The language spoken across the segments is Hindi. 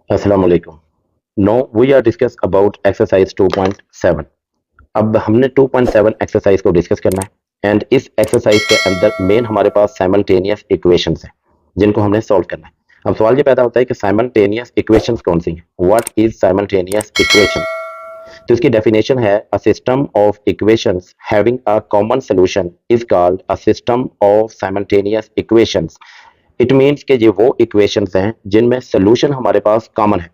अस्सलाम वालेकुम। No we are discuss about exercise 2.7। अब हमने 2.7 एक्सरसाइज को डिस्कस करना है एंड इस एक्सरसाइज के अंदर मेन हमारे पास साइमल्टेनियस इक्वेशंस हैं जिनको हमने सॉल्व करना है। अब सवाल ये पैदा होता है कि साइमल्टेनियस इक्वेशंस कौन सी हैं, व्हाट इज साइमल्टेनियस इक्वेशन। तो इसकी डेफिनेशन है a system of equations having a common solution is called a system of simultaneous equations. It means कि ये वो इक्वेशंस हैं जिनमें सोल्यूशन हमारे पास कॉमन है।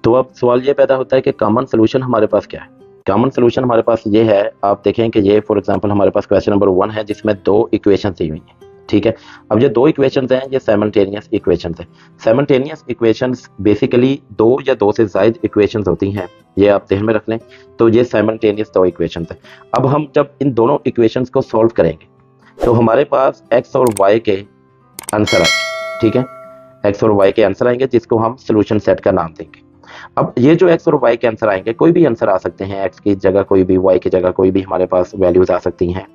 तो अब सवाल ये पैदा होता है कि कॉमन सोल्यूशन हमारे पास क्या है। कॉमन सोल्यूशन हमारे पास ये है, आप देखें कि ये फॉर एग्जांपल हमारे पास क्वेश्चन नंबर 1 है जिसमें दो इक्वेशन दी हुई हैं। ठीक है, अब ये दो इक्वेशंस हैं, ये साइमल्टेनियस इक्वेशंस हैं। साइमल्टेनियस इक्वेशंस बेसिकली दो या दो से ज्यादा इक्वेशंस होती हैं, ये आप ध्यान में रख लें। तो ये साइमल्टेनियस दो इक्वेशंस हैं। अब हम जब इन दोनों इक्वेशंस को सॉल्व करेंगे तो हमारे पास एक्स और वाई के आंसर आएंगे। ठीक है, एक्स और वाई के आंसर आएंगे जिसको हम सोल्यूशन सेट का नाम देंगे। अब ये जो एक्स और वाई के आंसर आएंगे, कोई भी आंसर आ सकते हैं, एक्स की जगह कोई भी, वाई की जगह कोई भी हमारे पास वैल्यूज आ सकती हैं।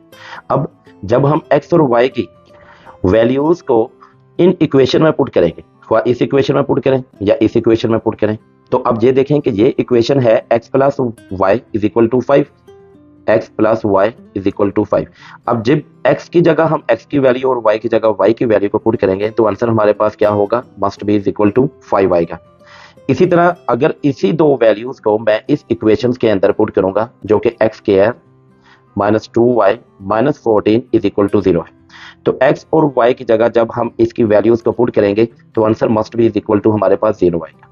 अब जब हम एक्स और वाई की वैल्यूज को इन इक्वेशन में पुट करेंगे, इस इक्वेशन में पुट करें या इस इक्वेशन में पुट करें, तो अब ये देखें कि ये इक्वेशन है x plus y is equal to 5, x plus y is equal to 5। अब जब एक्स की जगह हम एक्स की वैल्यू और वाई की जगह वाई की वैल्यू को पुट करेंगे तो आंसर हमारे पास क्या होगा, must be is equal to 5 आएगा। इसी तरह अगर इसी दो वैल्यूज को मैं इस इक्वेशन के अंदर पुट करूंगा जो कि x square minus 2y minus 14 is equal to 0 है, तो x और y की जगह जब हम इसकी वैल्यूज को पुट करेंगे तो answer must be is equal to हमारे पास 0 आएगा।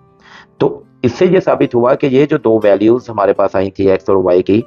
तो इससे ये साबित हुआ कि ये जो दो वैल्यूज हमारे पास आई थी x और y की,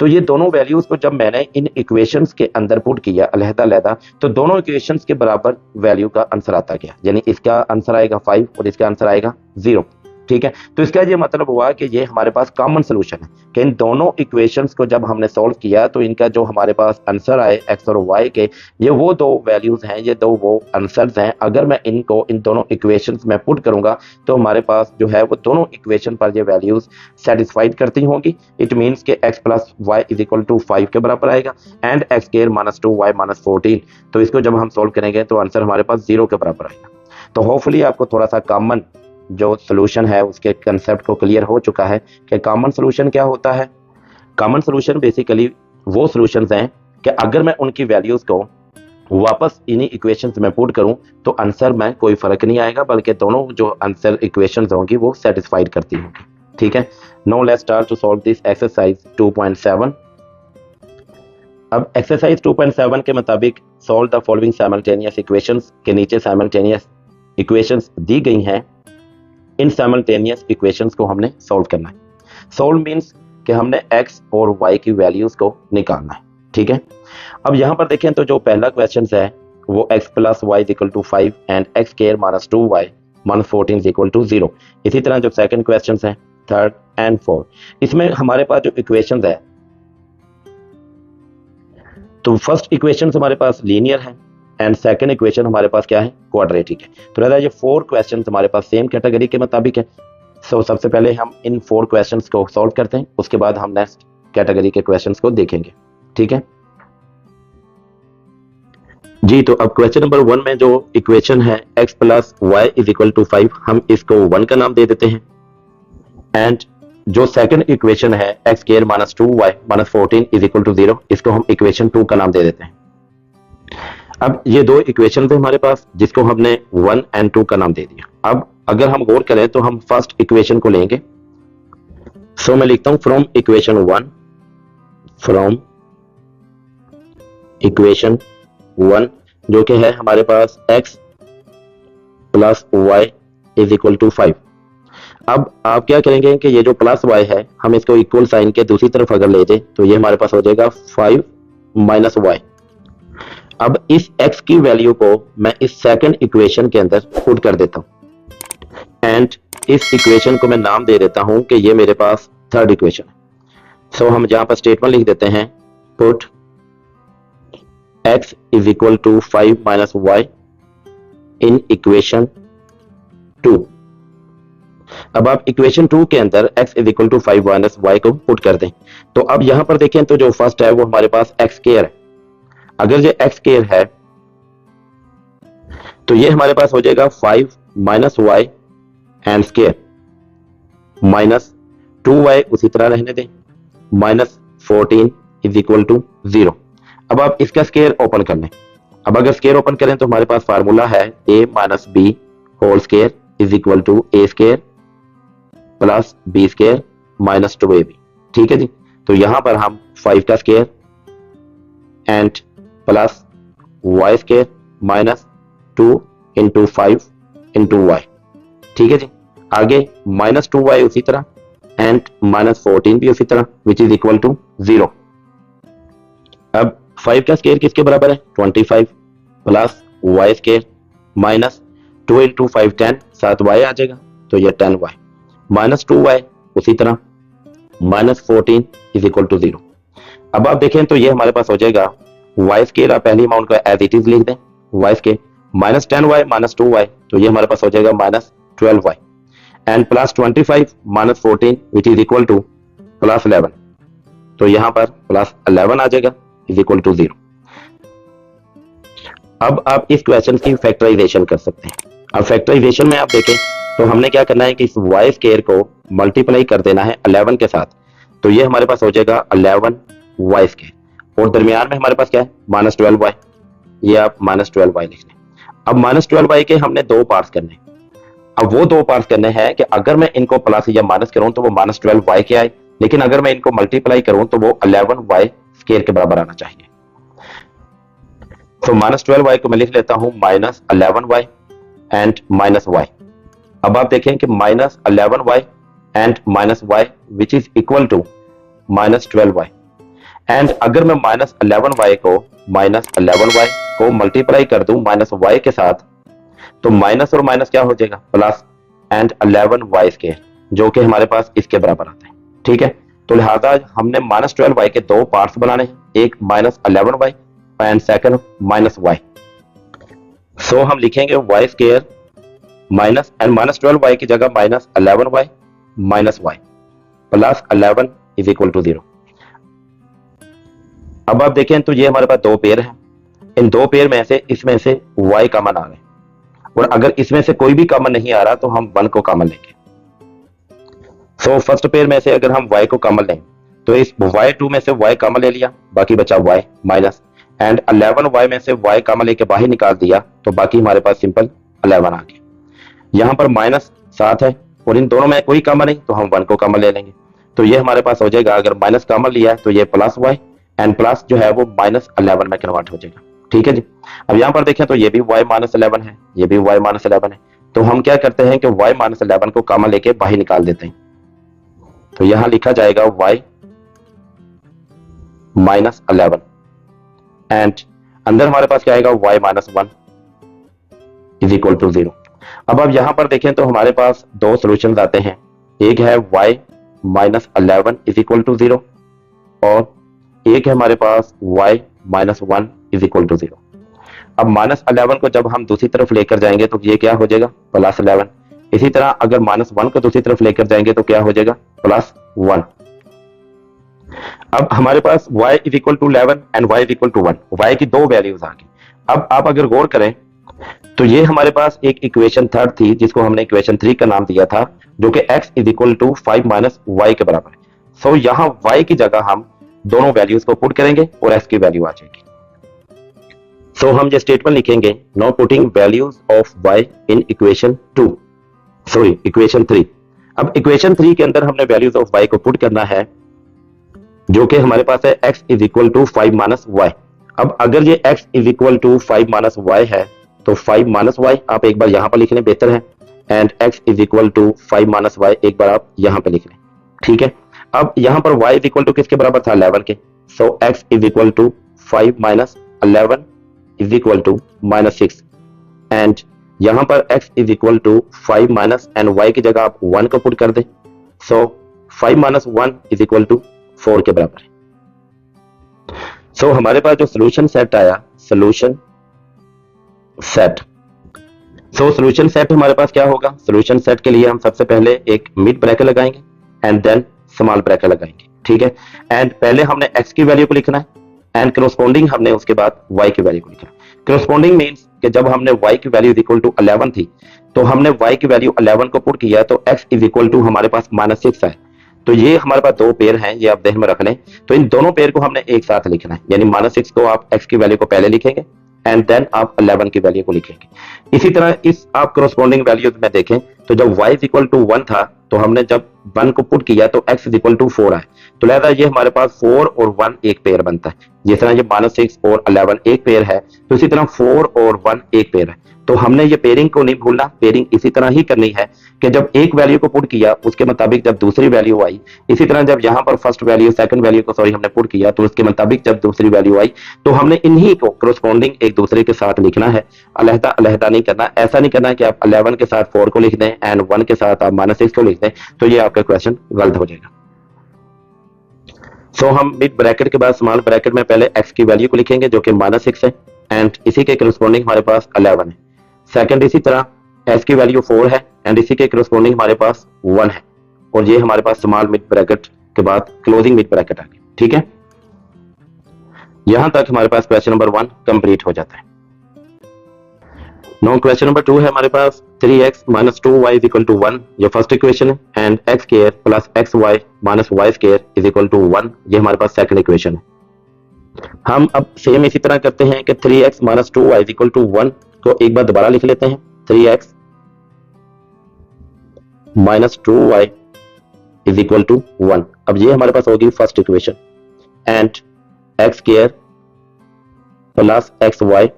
तो ये दोनों वैल्यूज को जब मैंने इन इक्वेशंस के अंदर पुट किया अलहदा-अलहदा, तो दोनों इक्वेशंस के बराबर वैल्यू का आंसर आता गया। यानी इसका आंसर आएगा 5 और इसका आंसर आएगा 0। ठीक है, तो इसका ये मतलब हुआ कि ये हमारे पास कॉमन सोल्यूशन है कि इन दोनों इक्वेशंस को जब हमने सॉल्व किया तो इनका जो हमारे पास आंसर आए एक्स और वाई के, ये वो दो वैल्यूज हैं, ये दो वो आंसर्स हैं। अगर मैं इनको इन दोनों इक्वेशंस में पुट करूंगा तो हमारे पास जो है वो दोनों इक्वेशन पर ये वैल्यूज सेटिस्फाइड करती होंगी। इट मीन्स के x plus y is equal to 5 के बराबर आएगा and x square minus 2y minus 14। तो इसको जब हम सॉल्व करेंगे तो आंसर हमारे पास 0 के बराबर आएगा। तो होपफुली आपको थोड़ा सा कॉमन जो सोल्यूशन है उसके कंसेप्ट को क्लियर हो चुका है कि कॉमन सोल्यूशन क्या होता है। कॉमन सोल्यूशन बेसिकली वो सॉल्यूशंस हैं कि अगर मैं उनकी वैल्यूज को वापस इन्हीं इक्वेशंस में पुट करूं तो आंसर में कोई फर्क नहीं आएगा, बल्कि दोनों जो आंसर इक्वेशंस होंगी वो सेटिस्फाइड करती होंगी। ठीक है, now let's start to solve this exercise 2.7। अब एक्सरसाइज 2.7 के मुताबिक solve the following simultaneous equations के नीचे साइमल्टेनियस इक्वेशंस दी गई हैं। इन साइमल्टेनियस इक्वेशंस को हमने सॉल्व करना है। सॉल्व मींस कि हमने x और y की वैल्यूज को निकालना है। ठीक है, अब यहां पर देखें तो जो पहला क्वेश्चन है वो x plus y is equal to 5 and x square minus 2y minus 14 is equal to 0। इसी तरह जो सेकंड क्वेश्चन है, थर्ड एंड फोर्थ, इसमें हमारे पास जो इक्वेशंस है, तो फर्स्ट इक्वेशन हमारे पास लीनियर है एंड सेकंड इक्वेशन हमारे पास क्या है, क्वाड्रेटिक है। तो रहता है ये 4 क्वेश्चन हमारे पास सेम कैटेगरी के मुताबिक है। सो सबसे पहले हम इन 4 क्वेश्चंस को सॉल्व करते हैं, उसके बाद हम नेक्स्ट कैटेगरी के क्वेश्चंस को देखेंगे। ठीक है जी, तो अब क्वेश्चन नंबर 1 में जो इक्वेशन है x plus y is equal to 5, हम इसको 1 का नाम दे देते हैं एंड जो सेकंड इक्वेशन है x square minus 2y minus 14 is equal to 0, इसको हम इक्वेशन 2 का नाम दे देते हैं। अब ये दो इक्वेशन थे हमारे पास जिसको हमने 1 एंड 2 का नाम दे दिया। अब अगर हम गौर करें तो हम फर्स्ट इक्वेशन को लेंगे। सो मैं लिखता हूं फ्रॉम इक्वेशन 1, फ्रॉम इक्वेशन 1 जो कि है हमारे पास x plus y is equal to 5। अब आप क्या करेंगे कि ये जो प्लस y है हम इसको इक्वल साइन के दूसरी तरफ अगर ले जाए तो ये हमारे पास हो जाएगा 5 माइनस वाई। अब इस x की वैल्यू को मैं इस सेकंड इक्वेशन के अंदर पुट कर देता हूं एंड इस इक्वेशन को मैं नाम दे देता हूं कि ये मेरे पास थर्ड इक्वेशन है। सो हम यहां पर स्टेटमेंट लिख देते हैं, put x is equal to 5 minus y in equation 2। अब आप इक्वेशन 2 के अंदर x is equal to 5 minus y को पुट कर दें। तो अब यहां पर देखें तो जो फर्स्ट है वो हमारे पास x स्क्वायर है। अगर ये x स्क्वायर है तो ये हमारे पास हो जाएगा 5 minus y and square minus 2y उसी तरह रहने दें, माइनस 14 इज इक्वल टू 0। अब आप इसका स्केयर ओपन कर लें। अब अगर स्केयर ओपन करें तो हमारे पास फार्मूला है a minus b whole square is equal to a square plus b square minus 2ab। ठीक है जी, तो यहां पर हम 5 का square and plus y square minus 2 into 5 into y. ठीक है जी, आगे माइनस 2y उसी तरह एंड माइनस 14 भी उसी तरह विच इज इक्वल टू 0। अब 5 का स्केयर किसके बराबर है 25 plus y square minus 2 into 5 10, साथ y आ जाएगा तो ये 10y माइनस 2y उसी तरह माइनस 14 इज इक्वल टू 0। अब आप देखें तो ये हमारे पास हो जाएगा y स्केयर, आप पहली अमाउंट को एज इट इज लिख दें, y square minus 10y minus 2y, तो ये हमारे पास हो जाएगा minus 12y and plus 25 minus 14 which is equal two plus 11, तो यहां पर प्लस 11 आ जाएगा इज इक्वल टू 0। अब आप इस क्वेश्चन की फैक्टराइजेशन कर सकते हैं। अब फैक्टराइजेशन में आप देखें तो हमने क्या करना है कि इस y स्केयर को मल्टीप्लाई कर देना है 11 के साथ, तो ये हमारे पास हो जाएगा 11y स्केयर और दरमियान में हमारे पास क्या है माइनस 12y, ये आप माइनस 12y लिख लें। अब माइनस 12y के हमने दो पार्ट्स करने, अब वो दो पार्ट्स करने हैं कि अगर मैं इनको प्लस या माइनस करूं तो वो माइनस 12y के आए, लेकिन अगर मैं इनको मल्टीप्लाई करूं तो वो 11y स्केयर के बराबर आना चाहिए। तो माइनस 12y को मैं लिख लेता हूं minus 11y and minus y। अब आप देखें कि minus 11y and minus y which is equal to minus 12y and अगर मैं माइनस 11y को मल्टीप्लाई कर दूं माइनस y के साथ तो माइनस और माइनस क्या हो जाएगा प्लस एंड 11y स्केयर, जो कि हमारे पास इसके बराबर आता है। ठीक है, तो लिहाजा हमने माइनस 12y के दो पार्ट्स बनाने हैं, एक minus 11y and second minus y। So हम लिखेंगे y square minus and minus 12y की जगह minus 11y minus y plus 11 is equal to 0। अब आप देखें तो ये हमारे पास दो पेयर हैं, इन दो पेयर में से इसमें से y कॉमन आ रहे हैं और अगर इसमें से कोई भी कॉमन नहीं आ रहा तो हम 1 को कॉमन लेंगे। सो फर्स्ट पेयर में से अगर हम y को कॉमन लें तो इस y2 में से y कॉमन ले लिया, बाकी बचा y माइनस एंड 11y में से y कॉमन लेके बाहर निकाल दिया तो बाकी हमारे पास सिंपल 11 आ गया। यहां पर माइनस 7 है और इन दोनों में कोई कॉमन नहीं तो हम 1 को कॉमन ले लेंगे, तो ये हमारे पास हो जाएगा अगर माइनस कॉमन लिया है तो ये प्लस y एंड प्लस जो है वो माइनस 11 में कन्वर्ट हो जाएगा। ठीक है जी, अब यहां पर देखें तो ये भी y माइनस 11 है, ये भी y माइनस 11 है, तो हम क्या करते हैं कि y माइनस 11 को कॉमन लेके बाहर निकाल देते हैं, तो यहां लिखा जाएगा y माइनस 11 एंड अंदर हमारे पास क्या आएगा y minus 1 is equal to 0। अब आप यहां पर देखें तो हमारे पास दो सॉल्यूशंस आते हैं, एक है y minus 11 is equal to 0 और एक है हमारे पास y minus 1 is equal to 0। अब माइनस 11 को जब हम दूसरी तरफ लेकर जाएंगे तो ये क्या हो जाएगा प्लस 11, इसी तरह अगर माइनस 1 को दूसरी तरफ लेकर जाएंगे तो क्या हो जाएगा प्लस 1। अब हमारे पास y is equal to 11 and y is equal to 1, y की दो वैल्यूज आ गई। अब आप अगर गौर करें तो ये हमारे पास एक इक्वेशन थर्ड थी जिसको हमने इक्वेशन 3 का नाम दिया था, जो कि x is equal to 5 minus y के बराबर है। सो यहां y की जगह हम दोनों वैल्यूज को पुट करेंगे और x की वैल्यू आ जाएगी। सो हम ये स्टेटमेंट लिखेंगे now putting values of y in equation 3। अब इक्वेशन 3 के अंदर हमने वैल्यूज ऑफ y को पुट करना है, जो कि हमारे पास है x is equal to 5 minus y। अब अगर ये x is equal to 5 minus y है तो 5 माइनस y आप एक बार यहां पर लिख लें, बेहतर है, and x is equal to 5 minus y एक बार आप यहां पे लिख लें। ठीक है, अब यहां पर y इज इक्वल टू किसके बराबर था 11 के, so x is equal to 5 minus 11 is equal to minus 6 and यहां पर x is equal to 5 minus and y की जगह आप 1 को पुट कर दें, so 5 minus 1 is equal to 4 के बराबर है। सो हमारे पास जो सोल्यूशन सेट आया, सोल्यूशन सेट हमारे पास क्या होगा, सोल्यूशन सेट के लिए हम सबसे पहले एक मिड ब्रैकेट लगाएंगे एंड देन स्मॉल ब्रैकेट लगाएंगे। ठीक है, एंड पहले हमने x की वैल्यू को लिखना है एंड करस्पॉन्डिंग हमने उसके बाद y की वैल्यू को लिखना है। करस्पॉन्डिंग मींस कि जब हमने y की वैल्यू इज इक्वल टू 11 थी तो हमने y की वैल्यू 11 को पुट किया तो x इज इक्वल टू हमारे पास -6 है। तो ये हमारे पास दो पेयर हैं, ये आप ध्यान में रख लें। तो इन दोनों पेयर को हमने एक साथ लिखना है, यानी -6 को आप x की वैल्यू को पहले लिखेंगे एंड देन आप 11 की वैल्यू को लिखेंगे। इसी तरह इस आप करस्पॉन्डिंग वैल्यूज में देखें तो जब y इज इक्वल टू 1 था तो हमने जब 1 को पुट किया तो x इज इक्वल टू 4 आए, तो लिहाजा ये हमारे पास 4 और 1 एक पेयर बनता है। जिस तरह ये -6 और 11 एक पेयर है तो इसी तरह 4 और 1 एक पेयर है। तो हमने ये पेयरिंग को नहीं भूलना, पेयरिंग इसी तरह ही करनी है कि जब एक वैल्यू को पुट किया उसके मुताबिक जब दूसरी वैल्यू आई, इसी तरह जब यहाँ पर फर्स्ट वैल्यू सेकंड वैल्यू को हमने पुट किया तो उसके मुताबिक जब दूसरी वैल्यू आई तो हमने इन्हीं को करस्पॉन्डिंग एक दूसरे के साथ लिखना है, अलहदा अलहदा नहीं करना। ऐसा नहीं करना कि आप 11 के साथ 4 को लिख दें एंड 1 के साथ आप -6 को लिख दें, तो ये आपका क्वेश्चन गलत हो जाएगा। सो हम मिड ब्रैकेट के बाद स्मॉल ब्रैकेट में पहले x की वैल्यू को लिखेंगे जो कि -6 है एंड इसी के करस्पॉन्डिंग हमारे पास 11 है। सेकंड इसी तरह s की वैल्यू 4 है एंड इसी के करस्पॉन्डिंग हमारे पास 1 है, और ये हमारे पास स्मॉल मिड ब्रैकेट के बाद क्लोजिंग मिड ब्रैकेट आ गई। ठीक है, यहां तक हमारे पास क्वेश्चन नंबर 1 कंप्लीट हो जाता है। नो क्वेश्चन नंबर 2 है हमारे पास 3x - 2y is equal to 1, ये फर्स्ट इक्वेशन है, and x square plus xy minus y square is equal to 1, ये हमारे पास सेकंड इक्वेशन है। हम अब सेम इसी तरह करते हैं कि 3x - 2y is equal to 1 को एक बार दोबारा लिख लेते हैं, 3x - 2y is equal to 1। अब ये हमारे पास होगी first equation, and x square plus xy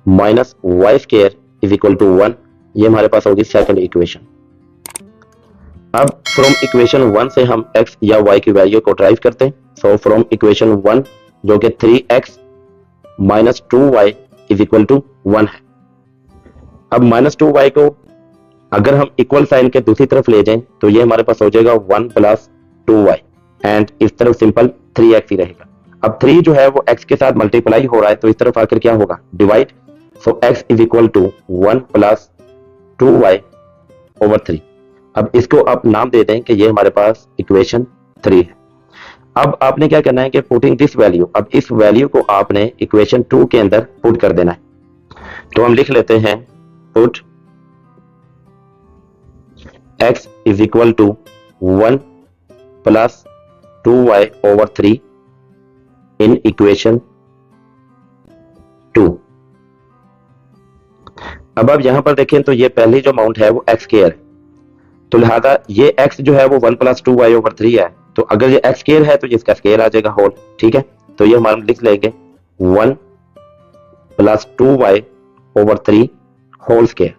minus y square is equal to 1, ये हमारे पास होगी सेकंड इक्वेशन। अब फ्रॉम इक्वेशन 1 से हम x या y की वैल्यू को ड्राइव करते हैं। सो फ्रॉम इक्वेशन 1 जो कि 3x - 2y is equal to 1 है। अब -2y को अगर हम इक्वल साइन के दूसरी तरफ ले जाएं तो ये हमारे पास हो जाएगा 1 + 2y एंड इस तरफ सिंपल 3x ही रहेगा। अब 3 जो है वो x के साथ मल्टीप्लाई हो रहा है तो इस तरफ आकर क्या होगा, divide. So x is equal to 1 + 2y over 3। अब इसको आप नाम दे दें कि ये हमारे पास इक्वेशन 3 है। अब आपने क्या करना है कि पुटिंग दिस वैल्यू, अब इस वैल्यू को आपने इक्वेशन 2 के अंदर पुट कर देना है। तो हम लिख लेते हैं put x is equal to 1 + 2y over 3 in equation 2। अब आप यहां पर देखें तो ये पहली जो अमाउंट है वो x स्क्वायर है, तो लिहाजा ये x जो है वो 1 + 2y ओवर 3 है, तो अगर ये x स्क्वायर है तो ये इसका स्क्वायर आ जाएगा होल। ठीक है, तो ये हम लिख लेंगे 1 + 2y over 3 whole square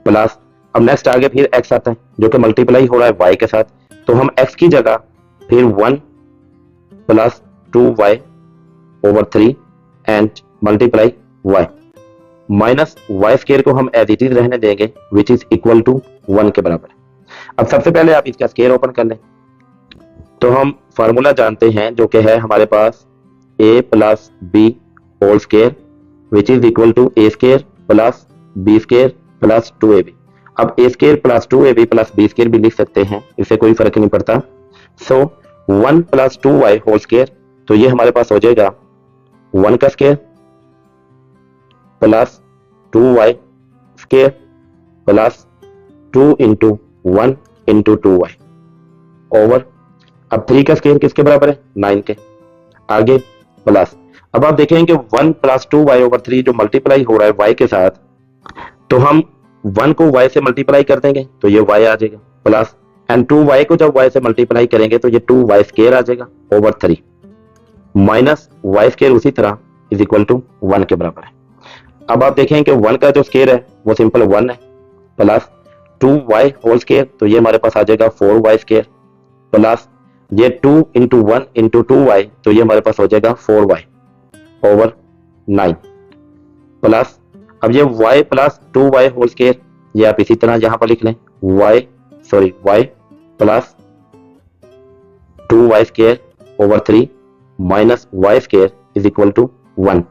plus, अब नेक्स्ट आगे फिर x आता है जो कि मल्टीप्लाई हो रहा है y के साथ, तो हम x की जगह फिर 1 + 2y over 3 and multiply y minus y square को हम एज इट इज रहने देंगे विच इज इक्वल टू 1 के बराबर। अब सबसे पहले आप इसका स्क्वायर ओपन कर लें, तो हम फार्मूला जानते हैं जो कि है हमारे पास a + b whole square which is equal to a square plus b square plus 2ab। अब a square plus 2ab plus b square भी लिख सकते हैं, इससे कोई फर्क नहीं पड़ता। सो 1 + 2y होल स्क्वायर, तो ये हमारे पास हो जाएगा 1 का square plus 2y square plus 2 × 1 × 2y over, अब 3 का स्क्वायर किसके बराबर है, 9 के, आगे प्लस। अब आप देखेंगे कि 1 + 2y ओवर 3 जो मल्टीप्लाई हो रहा है y के साथ, तो हम 1 को y से मल्टीप्लाई कर देंगे तो ये y आ जाएगा प्लस, एंड 2y को जब y से मल्टीप्लाई करेंगे तो ये 2y स्क्वायर आ जाएगा ओवर 3 माइनस y स्क्वायर उसी तरह इज इक्वल टू 1 के बराबर है। अब आप देखें कि 1 का जो स्क्वायर है वो सिंपल 1 है प्लस 2y होल स्क्वायर, तो ये हमारे पास आ जाएगा 4y स्क्वायर प्लस ये 2 × 1 × 2y, तो ये हमारे पास हो जाएगा 4y ओवर 9 प्लस, अब ये y plus 2y whole square, ये आप इसी तरह यहां पर लिख लें y plus 2y square over 3 minus y square is equal to 1।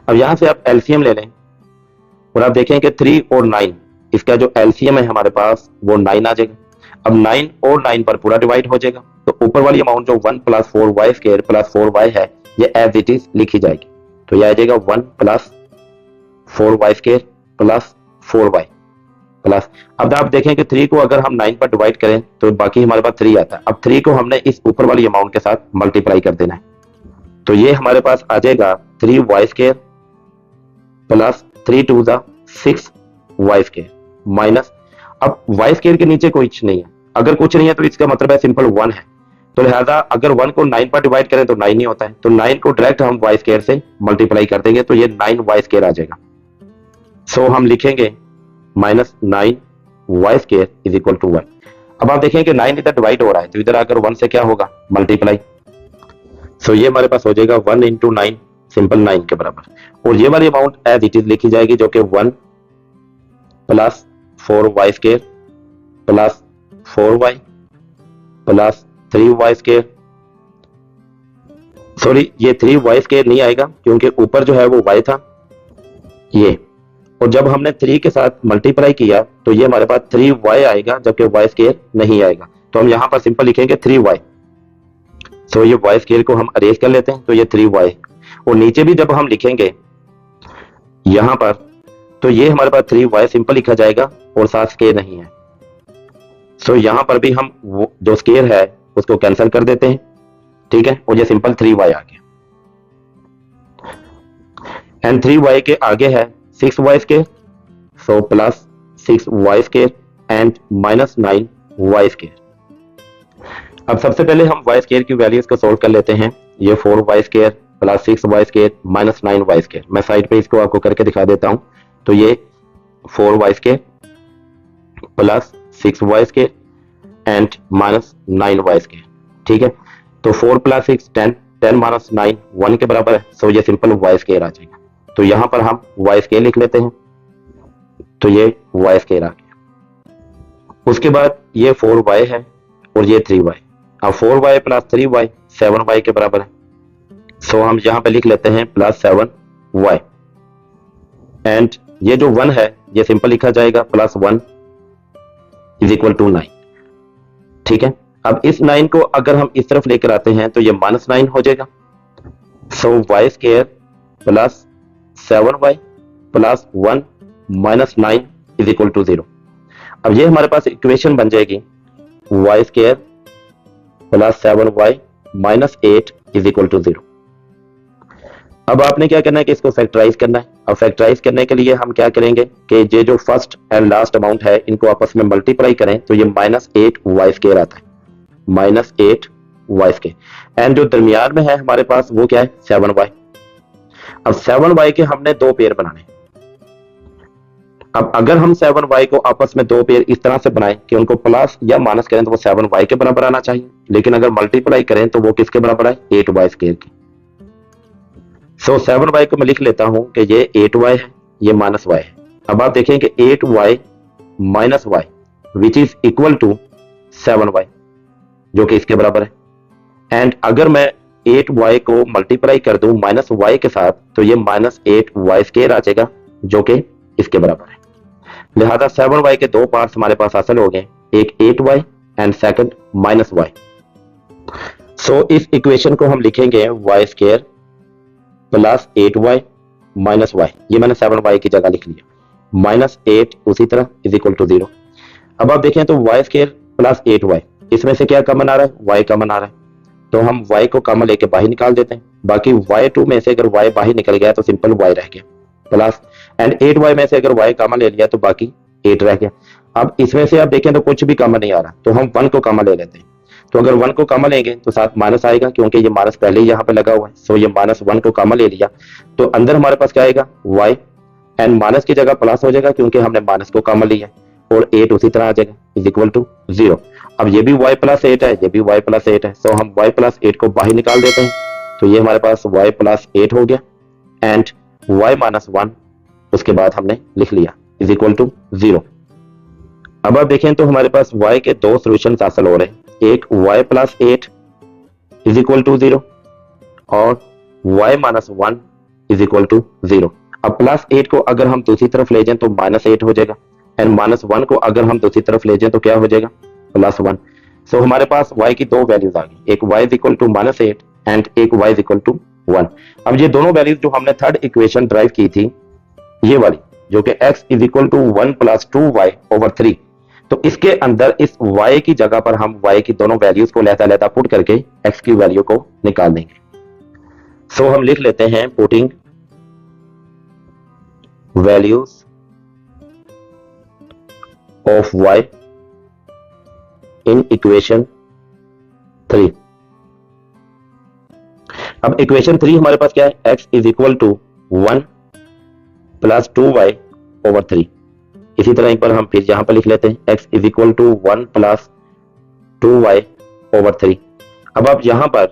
अब यहां से आप एलसीएम ले लें और आप देखें कि 3 और 9 इसका जो एलसीएम है हमारे पास वो 9 आ जाएगा। अब 9 और 9 पर पूरा डिवाइड हो जाएगा, तो ऊपर वाली अमाउंट जो 1 + 4y स्क्वायर प्लस 4y है ये एज इट इज लिखी जाएगी, तो यह आ जाएगा 1 + 4y² प्लस 4y प्लस, अब आप देखें कि 3 को अगर हम 9 पर डिवाइड करें तो बाकी हमारे पास 3 आता है। अब 3 को हमने इस ऊपर वाली अमाउंट के साथ मल्टीप्लाई कर देना है, तो ये हमारे पास आ जाएगा 3y² प्लस 3 2 6y² माइनस, अब y² के नीचे कुछ नहीं है, अगर कुछ नहीं है तो इसका मतलब है सिंपल 1 है, तो लिहाजा अगर 1 को 9 पर डिवाइड करें तो 9 ही होता है, तो 9 को डायरेक्ट हम y² से मल्टीप्लाई कर देंगे तो ये 9y² आ जाएगा। सो हम लिखेंगे -9y² इज इक्वल टू 1। अब आप देखें कि 9 इधर डिवाइड हो रहा है तो इधर आकर 1 से क्या होगा, मल्टीप्लाई। सो ये हमारे पास हो जाएगा 1 इंटू 9 सिंपल 9 के बराबर, और ये वाली अमाउंट एज इट इज लिखी जाएगी जो कि 1 plus 4y² plus 4y plus 3y², sorry ये 3y² नहीं आएगा क्योंकि ऊपर जो है वो y था ये, और जब हमने 3 के साथ मल्टीप्लाई किया तो ये हमारे पास 3y आएगा जबकि y² नहीं आएगा, तो हम यहां पर सिंपल लिखेंगे 3y। सो ये y² को हम अरेंज कर लेते हैं तो ये 3y, और नीचे भी जब हम लिखेंगे यहां पर तो ये हमारे पास 3y सिंपल लिखा जाएगा और साथ स्केयर नहीं है। सो यहां पर भी हम वो जो स्केयर है उसको कैंसिल कर देते हैं, ठीक है, और ये सिंपल 3y आ गया। एंड 3y के आगे है 6y², so plus 6y² and -9y²। अब सबसे पहले हम y² की वैल्यूज को सोल्व कर लेते हैं। ये 4y² plus 6y² minus 9y², मैं साइड पे इसको आपको करके दिखा देता हूं। तो ये 4y² plus 6y² and minus 9y², ठीक है। तो 4 प्लस 6 10, 10 माइनस 9 1 के बराबर है, सो ये सिंपल y² आ जाएगा। तो यहां पर हम y² लिख लेते हैं, तो ये y² आ गया। उसके बाद ये 4y है और ये 3y, अब 4y प्लस 3y 7y के बराबर है, सो हम यहां पे लिख लेते हैं प्लस 7y, एंड ये जो 1 है ये सिंपल लिखा जाएगा प्लस 1 इज इक्वल टू 9, ठीक है। अब इस 9 को अगर हम इस तरफ लेकर आते हैं तो ये -9 हो जाएगा, so y² plus 7y plus 1 minus 9 is equal to 0। अब ये हमारे पास इक्वेशन बन जाएगी y² plus 7y minus 8 is equal to 0। अब आपने क्या करना है कि इसको फैक्टराइज करना है। अब फैक्टराइज करने के लिए हम क्या करेंगे कि ये जो फर्स्ट एंड लास्ट अमाउंट है इनको आपस में मल्टीप्लाई करें तो ये -8y² आता है, -8y², एंड जो दरमियान में है हमारे पास वो क्या है 7y। अब 7y के हमने दो पेयर बनाने। अब अगर हम 7y को आपस में दो पेयर इस तरह से बनाएं कि उनको प्लस या माइनस करें तो वो 7y के बराबर आना चाहिए, लेकिन अगर मल्टीप्लाई करें तो वो किसके बराबर है 8y² के। सो 7y को मैं लिख लेता हूं कि ये 8y है, ये -y है। अब आप देखें कि 8y minus y which is equal to 7y जो कि इसके बराबर है, एंड अगर मैं 8y को मल्टीप्लाई कर दूं -y के साथ तो ये -8y² आ जाएगा जो कि इसके बराबर है। लिहाजा 7y के दो पार्ट्स हमारे पास हासिल हो गए, एक 8y एंड सेकंड -y। सो इस इक्वेशन को हम लिखेंगे y² plus 8y minus y, ये मैंने 7y की जगह लिख लिया, -8 उसी तरह इज इक्वल टू 0। अब आप देखें तो y² प्लस 8y, इसमें से क्या कॉमन आ रहा है y कॉमन आ रहा है, तो हम y को कॉमन लेके बाहर निकाल देते हैं। बाकी y2 में से अगर y बाहर निकल गया तो सिंपल y रह गया, प्लस एंड 8y में से अगर y कॉमन ले लिया तो बाकी 8 रह गया। अब इसमें से आप देखें तो कुछ भी कॉमन नहीं आ रहा, तो हम 1 को कॉमन ले लेते हैं। तो अगर 1 को कॉमन लेंगे तो साथ माइनस आएगा क्योंकि ये माइनस पहले ही यहाँ पे लगा हुआ है, सो ये -1 को कॉमन ले लिया तो अंदर हमारे पास क्या आएगा y, एंड माइनस की जगह प्लस हो जाएगा क्योंकि हमने माइनस को कॉमन लिया, और 8 उसी तरह आ जाएगा इज इक्वल टू 0। अब ये भी y प्लस 8 है, ये भी y प्लस 8 है, सो हम y प्लस 8 को बाहर निकाल देते हैं, तो ये हमारे पास y प्लस 8 हो गया, एंड y माइनस 1 उसके बाद हमने लिख लिया इज इक्वल टू 0। अब आप देखें तो हमारे पास y के दो सोल्यूशन हासिल हो रहे हैं, एक y plus 8 is equal to 0 और y minus 1 is equal to 0। अब प्लस 8 को अगर हम दूसरी तरफ ले जाएं तो -8 हो जाएगा, एंड -1 को अगर हम दूसरी तरफ ले जाएं तो क्या हो जाएगा +1। सो हमारे पास y की दो वैल्यूज आ गई, एक y is equal to -8 and एक y इज इक्वल टू 1। अब ये दोनों वैल्यूज जो हमने थर्ड इक्वेशन ड्राइव की थी ये वाली जो कि x is equal to 1 plus 2y/3, तो इसके अंदर इस y की जगह पर हम y की दोनों वैल्यूज को लहदा पुट करके x की वैल्यू को निकाल देंगे। सो हम लिख लेते हैं putting values of y in equation 3। अब इक्वेशन 3 हमारे पास क्या है, x is equal to 1 plus 2y/3। इसी तरह एक बार हम फिर यहां पर लिख लेते हैं x is equal to 1 plus 2y/3। अब आप यहां पर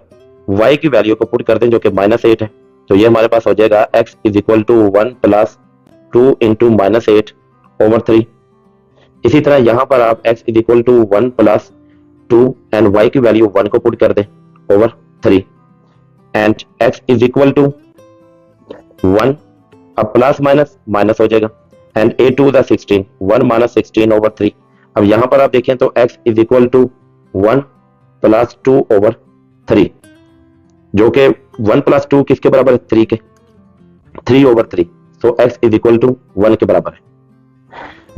y की वैल्यू को पुट कर दें जो कि -8 है, तो ये हमारे पास हो जाएगा x is equal to 1 plus 2 into -8/3। इसी तरह यहां पर आप x is equal to 1 plus 2 and y की वैल्यू 1 को पुट कर दें over 3 and x is equal to 1, अब प्लस माइनस माइनस हो जाएगा एंड 8 2 16, 1 माइनस 16/3। अब यहां पर आप देखें तो x is equal to 1 plus 2/3, जो कि 1 प्लस 2 किसके बराबर है, 3 के, 3/3। सो x इज इक्वल टू 1 के बराबर है।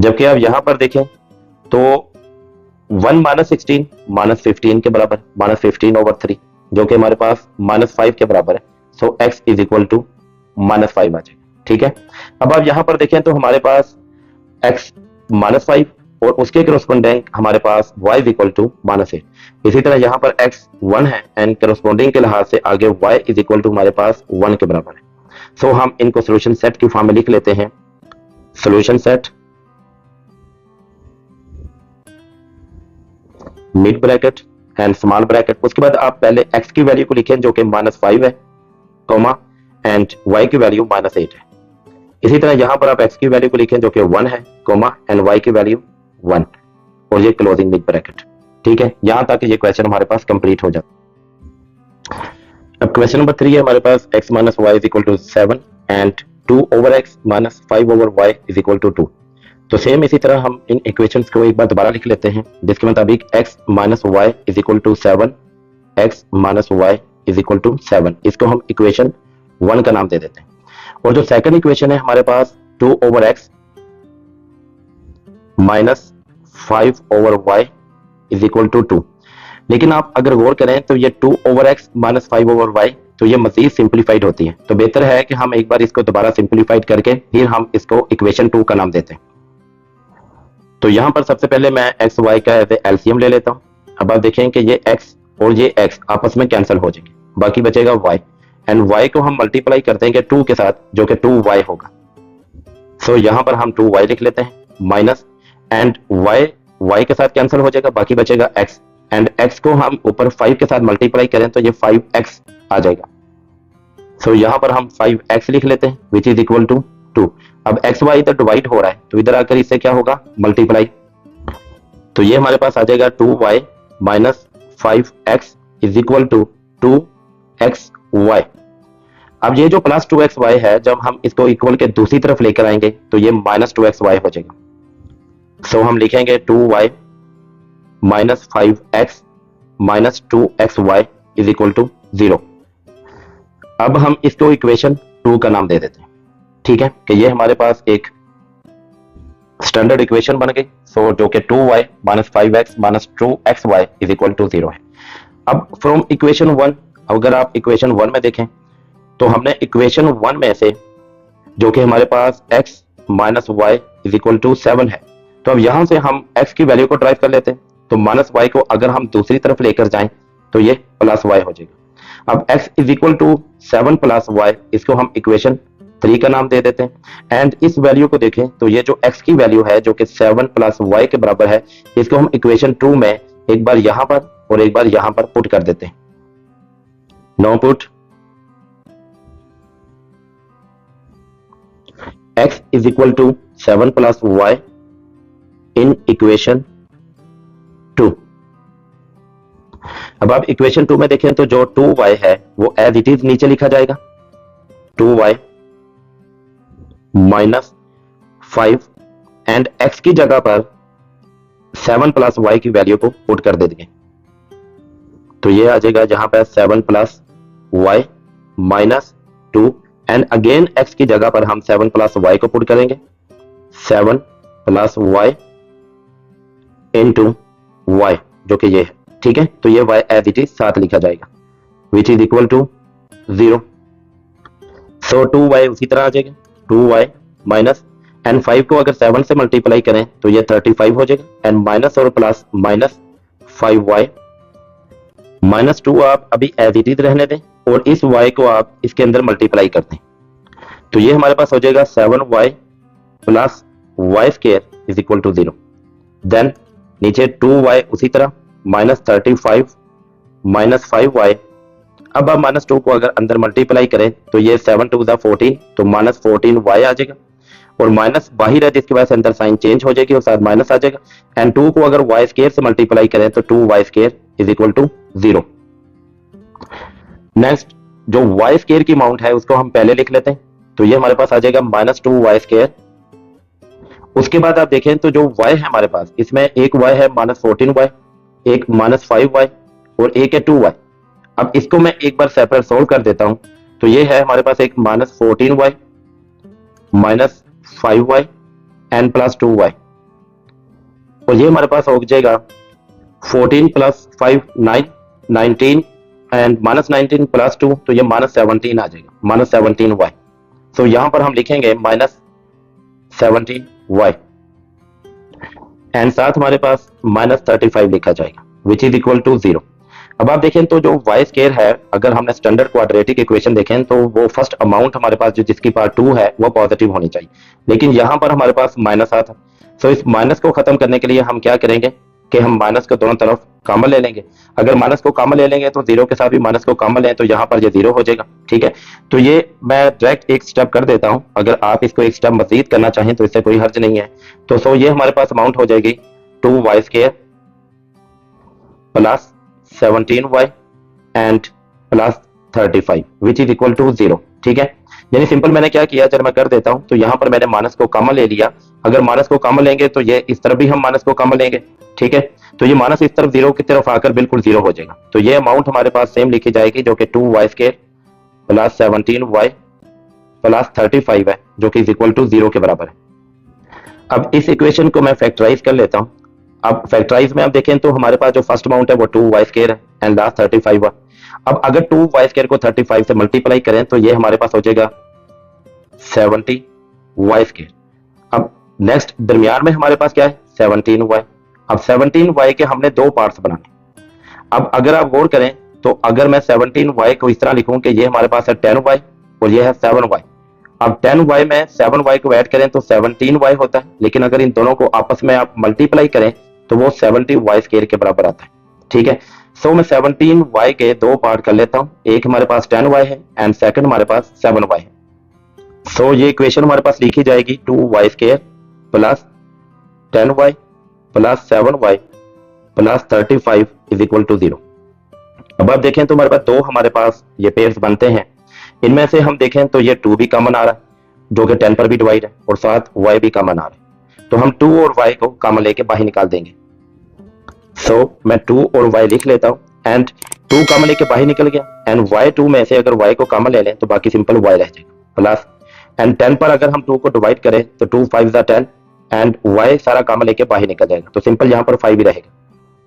जबकि आप यहां पर देखें तो 1 माइनस 16 -15 के बराबर, -15/3, जो कि हमारे पास -5 के बराबर है। सो x इज इक्वल टू -5 आ जाएगा। ठीक है, अब आप यहां पर देखें तो हमारे पास x -5 और उसके करस्पॉन्डिंग हमारे पास y इज इक्वल टू -8। इसी तरह यहां पर x 1 है एंड करस्पॉन्डिंग के लिहाज से आगे y इज इक्वल टू हमारे पास 1 के बराबर है। सो हम इनको सोल्यूशन सेट की फॉर्म में लिख लेते हैं, solution set mid bracket and small bracket. उसके बाद आप पहले x की वैल्यू को लिखें जो कि -5 है, कॉमा एंड y की वैल्यू -8 है। इसी तरह यहां पर आप x की वैल्यू को लिखें जो कि 1 है, कॉमा एंड y की वैल्यू 1 और ये क्लोजिंग मिड ब्रैकेट। ठीक है, यहां तक ये क्वेश्चन हमारे पास कंप्लीट हो जाता है। अब क्वेश्चन नंबर 3 है हमारे पास x minus y is equal to 7 and 2/x minus 5/y is equal to 2। तो सेम इसी तरह हम इन इक्वेशंस को एक बार दोबारा लिख लेते हैं, जिसके मुताबिक x minus y is equal to 7, x minus y is equal to 7, इसको हम इक्वेशन 1 का नाम दे देते हैं। और जो सेकंड इक्वेशन है हमारे पास 2/x minus 5/y is equal to 2। लेकिन आप अगर गौर करें तो ये 2/x माइनस 5/y तो ये मजीद सिंप्लीफाइड होती है, तो बेहतर है कि हम एक बार इसको दोबारा सिंप्लीफाइड करके फिर हम इसको इक्वेशन 2 का नाम देते हैं। तो यहां पर सबसे पहले मैं एक्स वाई का एलसीएम ले लेता हूं। अब आप देखें कि ये x और ये x आपस में कैंसिल हो जाएंगे, बाकी बचेगा y एंड y को हम मल्टीप्लाई कर देंगे 2 के साथ जो कि 2y होगा। सो यहां पर हम 2y लिख लेते हैं माइनस एंड y के साथ कैंसिल हो जाएगा, बाकी बचेगा x एंड x को हम ऊपर 5 के साथ मल्टीप्लाई करें तो ये 5x आ जाएगा। सो यहां पर हम 5x लिख लेते हैं विच इज इक्वल टू 2। अब एक्स वाई इधर डिवाइड हो रहा है तो इधर आकर इससे क्या होगा, मल्टीप्लाई। तो ये हमारे पास आ जाएगा 2y minus 5x is equal to 2xy। अब ये जो प्लस 2xy है जब हम इसको इक्वल के दूसरी तरफ लेकर आएंगे तो ये माइनस 2xy हो जाएगा। सो हम लिखेंगे 2y minus 5x minus 2xy is equal to 0। अब हम इसको इक्वेशन 2 का नाम दे देते हैं। ठीक है, कि ये हमारे पास एक स्टैंडर्ड इक्वेशन बन गई। सो जो कि 2y minus 5x minus 2xy is equal to 0 है। अब फ्रॉम इक्वेशन 1 अगर आप इक्वेशन 1 में देखें तो हमने इक्वेशन 1 में से जो कि हमारे पास x minus y is equal to 7 है, तो अब यहां से हम x की वैल्यू को ड्राइव कर लेते हैं। तो माइनस वाई को अगर हम दूसरी तरफ लेकर जाएं तो ये प्लस y हो जाएगा। अब x is equal to 7 plus y, इसको हम इक्वेशन 3 का नाम दे देते हैं एंड इस वैल्यू को देखें तो ये जो x की वैल्यू है जो कि 7 प्लस y के बराबर है, इसको हम इक्वेशन 2 में एक बार यहां पर और एक बार यहां पर पुट कर देते हैं। No put x is equal to 7 plus y in equation 2। अब आप इक्वेशन 2 में देखें तो जो 2y है वो एज इट इज नीचे लिखा जाएगा, 2y माइनस 5 एंड x की जगह पर 7 प्लस y की वैल्यू को पुट कर देंगे। तो ये आ जाएगा जहां पर 7 plus y minus 2 and again x की जगह पर हम 7 प्लस y को पुट करेंगे, 7 प्लस y इंटू y जो कि ये है, ठीक है। तो ये y एज इट इज 7 लिखा जाएगा which is equal to 0। So 2y उसी तरह आ जाएगा, 2y माइनस एंड 5 को अगर 7 से मल्टीप्लाई करें तो ये 35 हो जाएगा एंड माइनस और प्लस माइनस 5y माइनस 2 आप अभी एज इट इज रहने दें और इस y को आप इसके अंदर मल्टीप्लाई कर दें। तो ये हमारे पास हो जाएगा 7y plus y square is equal to 0। Then नीचे 2y उसी तरह माइनस 35 माइनस 5y। अब आप माइनस 2 को अगर अंदर मल्टीप्लाई करें तो ये 7 टू द 14 तो माइनस 14y आ जाएगा और माइनस बाहर है जिसकी वजह से अंदर साइन चेंज हो जाएगी और साथ माइनस आ जाएगा एंड 2 को अगर y स्क्वायर से मल्टीप्लाई करें तो 2y square is equal to 0। Next जो y स्क्वायर की अमाउंट है उसको हम पहले लिख लेते हैं, तो ये हमारे पास आ जाएगा माइनस 2y स्क्वायर। उसके बाद आप देखें तो जो y है हमारे पास, इसमें एक y है माइनस 14y, एक माइनस 5y और एक है 2y। अब इसको मैं एक बार सेपरेट सोल्व कर देता हूं, तो ये है हमारे पास एक minus 14y minus 5y and plus 2y और ये हमारे पास हो जाएगा 14 प्लस 5 9 19 एंड माइनस 19 प्लस 2 तो ये माइनस 17 आ जाएगा, माइनस 17y। तो यहां पर हम लिखेंगे माइनस 17y एंड साथ हमारे पास माइनस 35 लिखा जाएगा विच इज इक्वल टू 0। अब आप देखें तो जो y स्क्वायर है, अगर हमने स्टैंडर्ड क्वाड्रेटिक इक्वेशन देखें तो वो फर्स्ट अमाउंट हमारे पास जो जिसकी पावर 2 है वो पॉजिटिव होनी चाहिए, लेकिन यहां पर हमारे पास माइनस आता है। सो इस माइनस को खत्म करने के लिए हम क्या करेंगे कि हम माइनस को दोनों तरफ कॉमन ले लेंगे। अगर माइनस को कॉमन ले लेंगे तो 0 के साथ भी माइनस को कॉमन लें तो यहाँ पर ये 0 हो जाएगा, ठीक है। तो ये मैं डायरेक्ट एक स्टेप कर देता हूं, अगर आप इसको एक स्टेप मजीद करना चाहें तो इससे कोई हर्ज नहीं है। तो सो ये हमारे पास अमाउंट हो जाएगी 2y square plus 17y and plus 35 which is equal to 0, ठीक है। यानी सिंपल मैंने क्या किया, जब मैं कर देता हूं तो यहां पर मैंने माइनस को कॉमन ले लिया। अगर माइनस को कॉमन लेंगे तो ये इस तरफ भी हम माइनस को कॉमन लेंगे, ठीक है। तो ये माइनस इस तरफ 0 की तरफ आकर बिल्कुल 0 हो जाएगा। तो ये अमाउंट हमारे पास सेम लिखी जाएगी जो कि 2y square plus 17y plus 35 है जो कि इज इक्वल टू 0 के बराबर है। अब इस इक्वेशन को मैं फैक्टराइज कर लेता हूं। अब फैक्टराइज में आप देखें तो हमारे पास जो फर्स्ट अमाउंट है वो 2y स्क्वायर है एंड लास्ट 35 है। अब अगर 2y स्क्वायर को 35 से मल्टीप्लाई करें तो ये हमारे पास हो जाएगा 70y स्क्वायर। अब नेक्स्ट दरमियान में हमारे पास क्या है 17y। अब 17y के हमने दो पार्ट्स बनाने। अब अगर आप गौर करें तो अगर मैं 17y को इस तरह लिखूं कि ये हमारे पास है 10y और ये है 7y। अब 10y में 7y को ऐड करें तो 17y होता है, लेकिन अगर इन दोनों को आपस में आप मल्टीप्लाई करें तो वो 70y स्क्वायर के बराबर आता है, ठीक है। सो मैं 17y के दो पार्ट कर लेता हूं, एक हमारे पास 10y है एंड सेकंड हमारे पास 7y है। सो ये इक्वेशन हमारे पास लिखी जाएगी 2y square plus 10y plus 7y plus 35 is equal to 0। अब आप देखें तो हमारे पास दो हमारे पास ये पेयर्स बनते हैं। इनमें से हम देखें तो ये 2 भी कॉमन आ रहा है जो कि 10 पर भी डिवाइड है और साथ y भी कॉमन आ रहा है। तो हम 2 और y को कॉमन लेके बाहर निकाल देंगे। सो मैं 2 और y लिख लेता हूं एंड 2 कॉमन लेके बाहर निकल गया एंड y2 में से अगर y को कॉमन ले लें तो बाकी सिंपल y रह जाएगा प्लस एंड 10 पर अगर हम 2 को डिवाइड करें तो 2 5 ज़ा 10 एंड y सारा कॉमन लेके बाहर निकल जाएगा तो सिंपल यहाँ पर 5 ही रहेगा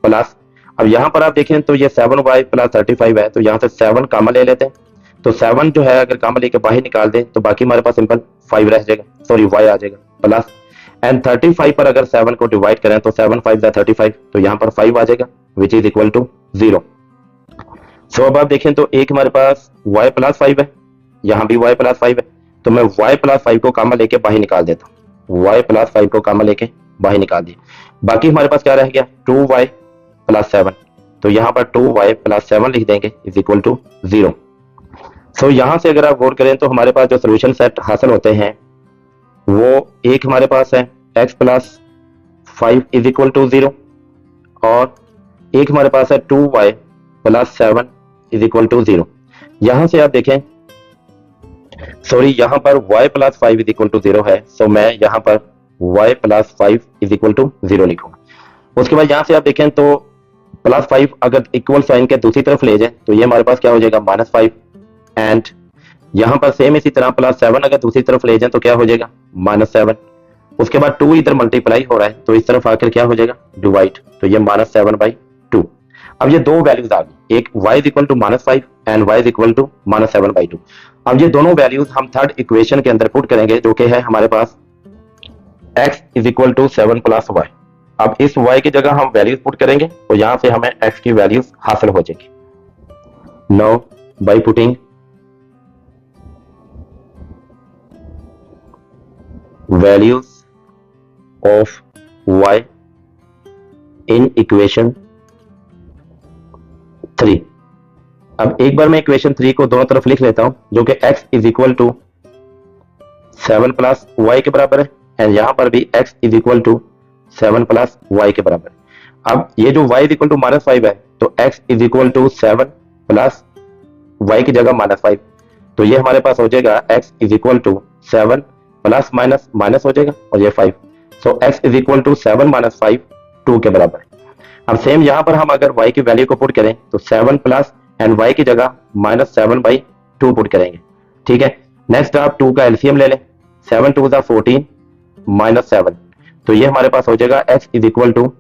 प्लस। अब यहाँ पर आप देखें तो ये 7y प्लस 35 है तो यहाँ से 7 कॉमन ले लेते हैं, तो 7 जो है अगर कॉमन लेके बाहर निकाल दें तो बाकी हमारे पास सिंपल 5 रह जाएगा, सॉरी y आ जाएगा प्लस एंड 35 पर अगर 7 को डिवाइड करें तो 7 5 ज़ा 35 तो यहाँ पर 5 आ जाएगा विच इज इक्वल टू 0। सो अब आप देखें तो एक हमारे पास y प्लस 5 है, यहाँ भी y प्लस 5 है, तो मैं y प्लस 5 को कॉमन लेके बाहर निकाल देता हूँ, y प्लस 5 को कॉमन लेके बाहर निकाल दिया। बाकी हमारे पास क्या रह गया 2y प्लस 7, तो यहाँ पर 2y प्लस 7 लिख देंगे इज इक्वल टू 0। सो यहाँ से अगर आप गौर करें तो हमारे पास जो सोल्यूशन सेट हासिल होते हैं वो एक हमारे पास है x plus 5 is equal to 0 और एक हमारे पास है 2y plus 7 is equal to 0। यहां से आप देखें सॉरी यहाँ पर y plus 5 is equal to 0 है, सो मैं यहाँ पर y plus 5 is equal to 0 लिखूंगा। उसके बाद यहाँ से आप देखें तो प्लस 5 अगर इक्वल साइन के दूसरी तरफ ले जाए तो ये हमारे पास क्या हो जाएगा -5 एंड यहां पर सेम इसी तरह +7 अगर दूसरी तरफ ले जाए तो क्या हो जाएगा -7। उसके बाद 2 इधर मल्टीप्लाई हो रहा है तो इस तरफ आकर क्या हो जाएगा डिवाइड, तो ये -7/2। अब ये दो वैल्यूज आ गई, एक y is equal to -5 and y is equal to -7/2। अब ये दोनों वैल्यूज हम थर्ड इक्वेशन के अंदर पुट करेंगे जो कि है हमारे पास x is equal to 7 + y। अब इस y की जगह हम वैल्यूज पुट करेंगे तो यहां से हमें x की वैल्यूज हासिल हो जाएगी। Now by putting values of y in equation 3। अब एक बार मैं इक्वेशन 3 को दोनों तरफ लिख लेता हूं जो कि x is equal to 7 + y के बराबर है एंड यहां पर भी x is equal to 7 + y के बराबर है। अब ये जो y इज इक्वल टू -5 है तो x is equal to 7 + y की जगह -5, तो ये हमारे पास हो जाएगा x is equal to 7 plus minus minus हो जाएगा और ये 5, so x is equal to 7 - 5 2 के बराबर है। अब सेम यहां पर हम अगर y की वैल्यू को पुट करें तो 7 प्लस एंड y की जगह -7/2 पुट करेंगे, ठीक है। नेक्स्ट आप 2 का एलसीएम ले लें, 7 2 = 14 -7, तो ये हमारे पास हो जाएगा x इज इक्वल टू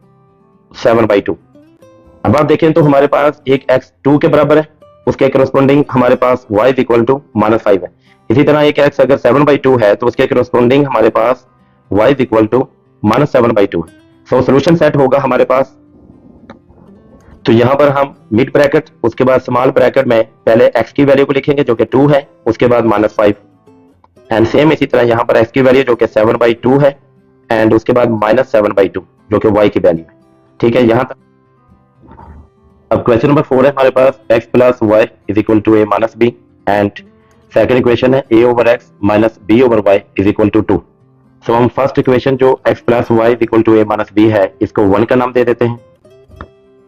7/2। अब आप देखें तो हमारे पास एक x 2 के बराबर है, उसके करस्पॉन्डिंग हमारे पास y इज इक्वल टू -5 है। इसी तरह एक x अगर 7/2 है तो उसके करस्पॉन्डिंग हमारे पास y इज इक्वल टू -7/2 है। सो सॉल्यूशन सेट होगा हमारे पास, तो यहां पर हम मिड ब्रैकेट उसके बाद स्मॉल ब्रैकेट में पहले x की वैल्यू को लिखेंगे जो कि 2 है, उसके बाद -5 एंड सेम इसी तरह यहां पर x की वैल्यू जो कि 7/2 है एंड उसके बाद -7/2 जो कि y की वैल्यू है, ठीक है यहां तक। अब क्वेश्चन नंबर 4 है हमारे पास x + y is equal to a - b and second equation है a/x - b/y is equal to 2। So हम फर्स्ट इक्वेशन जो x + y is equal to a - b है इसको 1 का नाम दे देते हैं।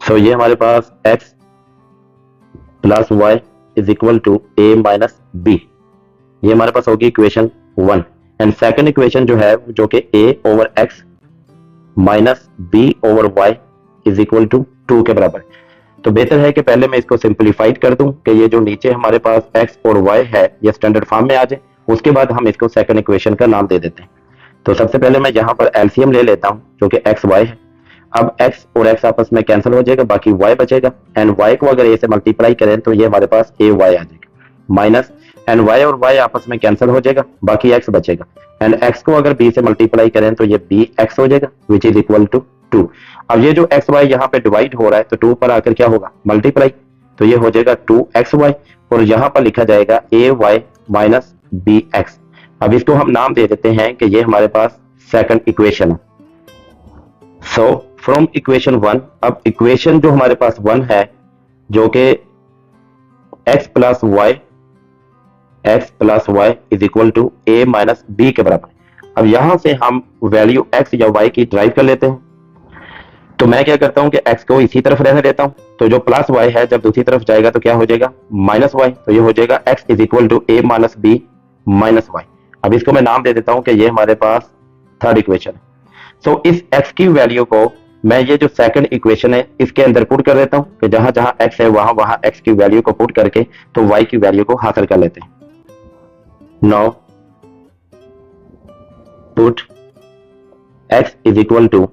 सो ये हमारे पास x + y is equal to a - b, ये हमारे पास होगी इक्वेशन 1 एंड सेकंड इक्वेशन जो है जो कि a/x - b/y is equal to 2 के बराबर। तो बेहतर है कि पहले मैं इसको सिंपलीफाइड कर दूं कि ये जो नीचे हमारे पास x और y है ये स्टैंडर्ड फॉर्म में आ जाए, उसके बाद हम इसको सेकंड इक्वेशन का नाम दे देते हैं। तो सबसे पहले मैं यहाँ पर एलसीएम ले लेता हूँ जो कि x y है। अब x और x आपस में कैंसिल हो जाएगा, बाकी y बचेगा एंड y को अगर a से मल्टीप्लाई करें तो ये हमारे पास a y आ जाएगा माइनस एंड y और y आपस में कैंसिल हो जाएगा, बाकी x बचेगा एंड x को अगर b से मल्टीप्लाई करें तो ये bx हो जाएगा विच इज इक्वल टू 2। अब ये जो एक्स वाई यहाँ पे डिवाइड हो रहा है तो 2 पर आकर क्या होगा मल्टीप्लाई, तो ये हो जाएगा 2xy और यहाँ पर लिखा जाएगा ay माइनस bx। अब इसको हम नाम दे देते हैं कि ये हमारे पास सेकंड इक्वेशन है। सो फ्रॉम इक्वेशन 1, अब इक्वेशन जो हमारे पास 1 है जो कि x + y is equal to a minus b के बराबर। अब यहां से हम वैल्यू x या y की ड्राइव कर लेते हैं, तो मैं क्या करता हूं कि x को इसी तरफ रहने देता हूं, तो जो प्लस y है जब दूसरी तरफ जाएगा तो क्या हो जाएगा -y, तो ये हो जाएगा x is equal to a minus b minus y। अब इसको मैं नाम दे देता हूं कि ये हमारे पास थर्ड इक्वेशन है। सो इस x की वैल्यू को मैं ये जो सेकंड इक्वेशन है इसके अंदर पुट कर देता हूं कि जहां जहां x है वहां वहां x की वैल्यू को पुट करके तो y की वैल्यू को हासिल कर लेते हैं। Now put x is equal to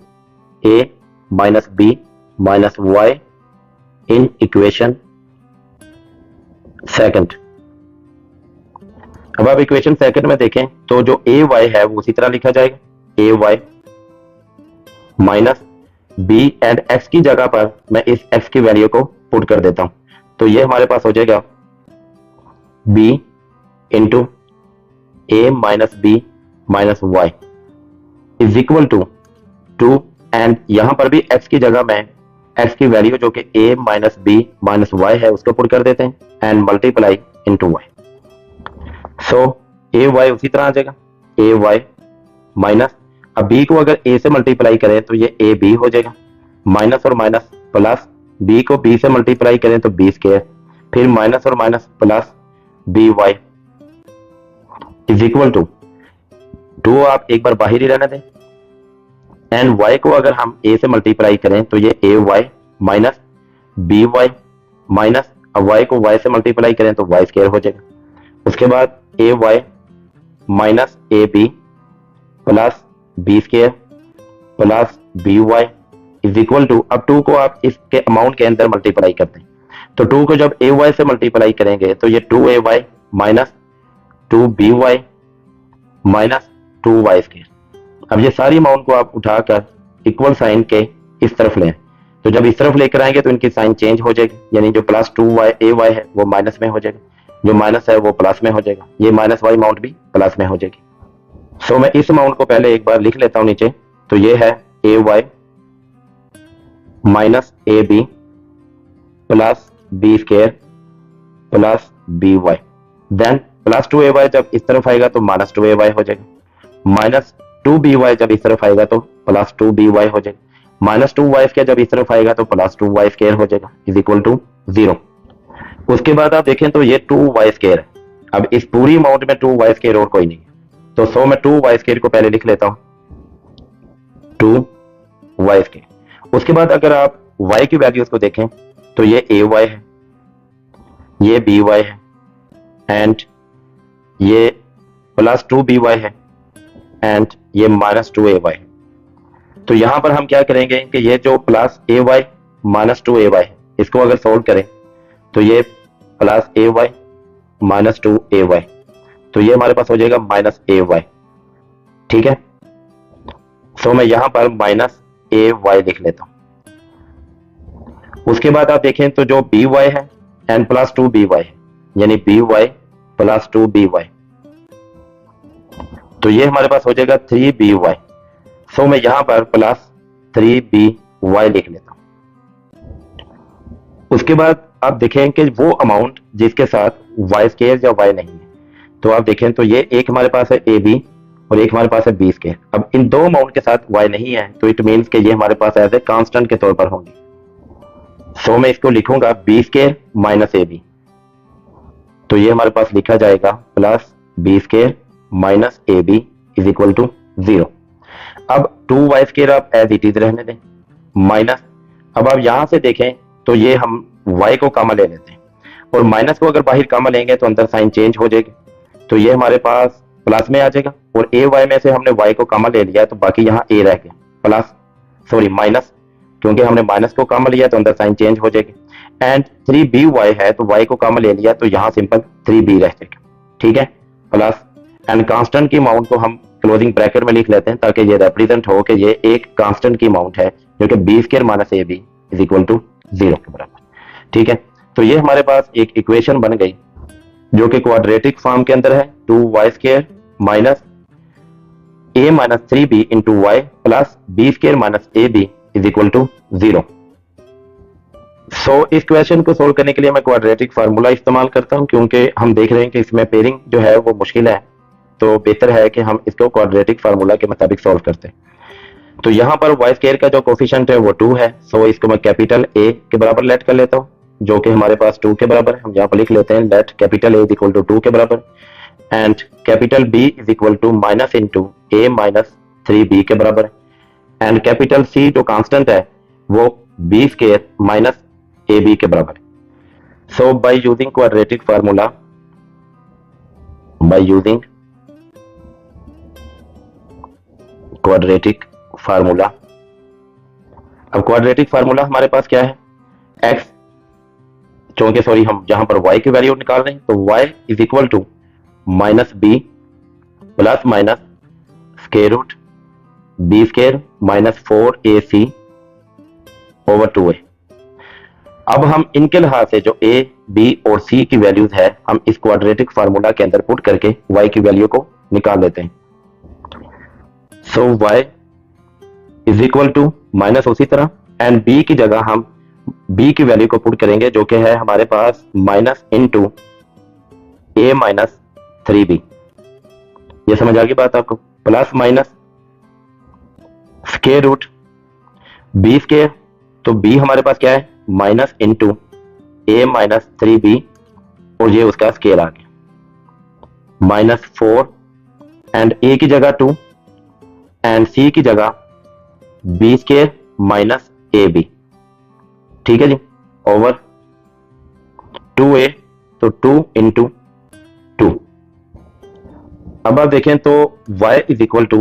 a minus b minus y in equation second. अब आप इक्वेशन सेकंड में देखें तो जो ए वाई है वो उसी तरह लिखा जाएगा, a y minus b and x की जगह पर मैं इस एक्स की वैल्यू को पुट कर देता हूं, तो ये हमारे पास हो जाएगा b into a minus b minus y is equal to 2 and यहां पर भी x की जगह में x की वैल्यू जो कि a minus b minus y है उसको पुट कर देते हैं and multiply into y। So a y उसी तरह आ जाएगा ए वाई माइनस, अब b को अगर a से मल्टीप्लाई करें तो ये ए बी हो जाएगा माइनस और माइनस प्लस b को b से मल्टीप्लाई करें तो b स्क्वायर, फिर माइनस और minus plus b y is equal to 2 आप एक बार बाहर ही रहने दें एंड y को अगर हम a से मल्टीप्लाई करें तो ये a y minus b y minus, अब y को y से मल्टीप्लाई करें तो y स्क्वायर हो जाएगा उसके बाद a y minus a b plus b square plus b y is equal to, अब 2 को आप इसके अमाउंट के अंदर मल्टीप्लाई करते हैं, तो 2 को जब ए वाई से मल्टीप्लाई करेंगे तो ये 2 a y minus 2 b y minus 2 y square. अब ये सारी अमाउंट को आप उठाकर इक्वल साइन के इस तरफ लें, तो जब इस तरफ लेकर आएंगे तो इनकी साइन चेंज हो जाएगी, यानी जो प्लस 2 वाई ए वाई है वो माइनस में हो जाएगा, जो माइनस है वो प्लस में हो जाएगा, ये माइनस वाई अमाउंट भी प्लस में हो जाएगी। सो मैं इस अमाउंट को पहले एक बार लिख लेता हूं नीचे, तो ये है a y minus a b plus b square plus b y, then plus 2 a y जब इस तरफ आएगा तो माइनस 2 ए वाई हो जाएगा, माइनस 2 बी वाई जब इस तरफ आएगा तो प्लस 2 बी वाई हो जाएगा, माइनस 2 वाई स्केयर जब इस तरफ आएगा तो प्लस 2 वाई स्केयर हो जाएगा इज इक्वल टू 0। उसके बाद आप देखें तो ये 2 वाई स्केयर है, अब इस पूरी अमाउंट में 2 वाई स्केयर और कोई नहीं है, तो सो मैं 2 वाई स्केयर को पहले लिख लेता हूं 2 वाई स्केयर। उसके बाद अगर आप y की वैल्यूज को देखें तो ये ए वाई है, ये बी वाई है एंड ये प्लस 2 बी वाई है एंड ये माइनस 2 ए वाई। तो यहां पर हम क्या करेंगे कि ये जो plus A y minus 2 a Y है इसको अगर सोल्व करें तो ये plus A y minus 2 a Y, तो ये हमारे पास हो जाएगा माइनस ए वाई, ठीक है। सो मैं यहां पर माइनस ए वाई लिख लेता हूं। उसके बाद आप देखें तो जो बी वाई है एंड प्लस 2 बी वाई है, यानी b y plus 2 b y, तो ये हमारे पास हो जाएगा 3 बी वाई। सो मैं यहां पर प्लस 3 बी वाई लिख लेता हूं। उसके बाद आप देखें कि वो अमाउंट जिसके साथ वाई स्केयर या वाई नहीं है, तो आप देखें तो ये एक हमारे पास है ए बी और एक हमारे पास है बी स्केयर। अब इन दो अमाउंट के साथ वाई नहीं है तो इट मीन्स कि ये हमारे पास एज ए कांस्टेंट के तौर पर होंगे। सो मैं इसको लिखूंगा b square minus a b, तो ये हमारे पास लिखा जाएगा plus b square minus a b is equal to 0। अब 2 वाई स्केयर आप एज इट इज रहने दें माइनस, अब आप यहां से देखें तो ये हम y को कॉमन ले लेते हैं और माइनस को अगर बाहर कॉमन लेंगे तो अंदर साइन चेंज हो जाएगी, तो ये हमारे पास प्लस में आ जाएगा और ए वाई में से हमने y को कॉमन ले लिया तो बाकी यहाँ a रह गया प्लस सॉरी माइनस, क्योंकि हमने माइनस को कॉमन लिया तो अंदर साइन चेंज हो जाएगी एंड 3by है तो y को कॉमन ले लिया तो यहाँ सिंपल 3b रह जाएगा, ठीक है, प्लस एंड कांस्टेंट की अमाउंट को हम क्लोजिंग ब्रैकेट में लिख लेते हैं ताकि ये रिप्रेजेंट हो कि ये एक कांस्टेंट की अमाउंट है जो कि b square minus a b is equal to 0 के बराबर, ठीक है। तो ये हमारे पास एक इक्वेशन बन गई जो कि क्वाड्रेटिक फॉर्म के अंदर है 2y square minus a minus 3b into y plus b square minus a b is equal to 0। So इस क्वेश्चन को सोल्व करने के लिए मैं क्वाड्रेटिक फार्मूला इस्तेमाल करता हूं, क्योंकि हम देख रहे हैं कि इसमें पेयरिंग जो है वो मुश्किल है, तो बेहतर है कि हम इसको क्वाड्रेटिक फार्मूला के मुताबिक सोल्व करते हैं। तो यहाँ पर वाई स्केयर का जो कोफिशिएंट है वो 2 है, सो इसको मैं कैपिटल ए के बराबर लेट कर लेता हूँ जो कि हमारे पास 2 के बराबर है। हम यहाँ पर लिख लेते हैं let capital A is equal to 2 के बराबर and capital B is equal to minus into a minus 3b के बराबर है एंड कैपिटल सी जो कांस्टेंट है वो b square minus a b के बराबर है। So by using quadratic formula, by using quadratic formula, अब क्वाड्रेटिक फार्मूला हमारे पास क्या है, x चूंकि सॉरी हम जहां पर y की वैल्यू निकाल रहे हैं तो y is equal to minus b plus minus square root b square minus 4ac over 2a। अब हम इनके लिहाज से जो a, b और c की वैल्यूज है हम इस क्वाड्रेटिक फार्मूला के अंदर पुट करके y की वैल्यू को निकाल लेते हैं। So y is equal to minus उसी तरह एंड b की जगह हम b की वैल्यू को पुट करेंगे जो कि है हमारे पास minus into a minus 3b। ये समझ आ गई बात आपको, plus minus square root b square, तो b हमारे पास क्या है minus into a minus 3b और ये उसका स्केयर आ गया माइनस 4 एंड a की जगह 2 एंड c की जगह b square minus a b, ठीक है जी, ओवर 2a, तो 2 इंटू 2 अब आप देखें तो y इज इक्वल टू,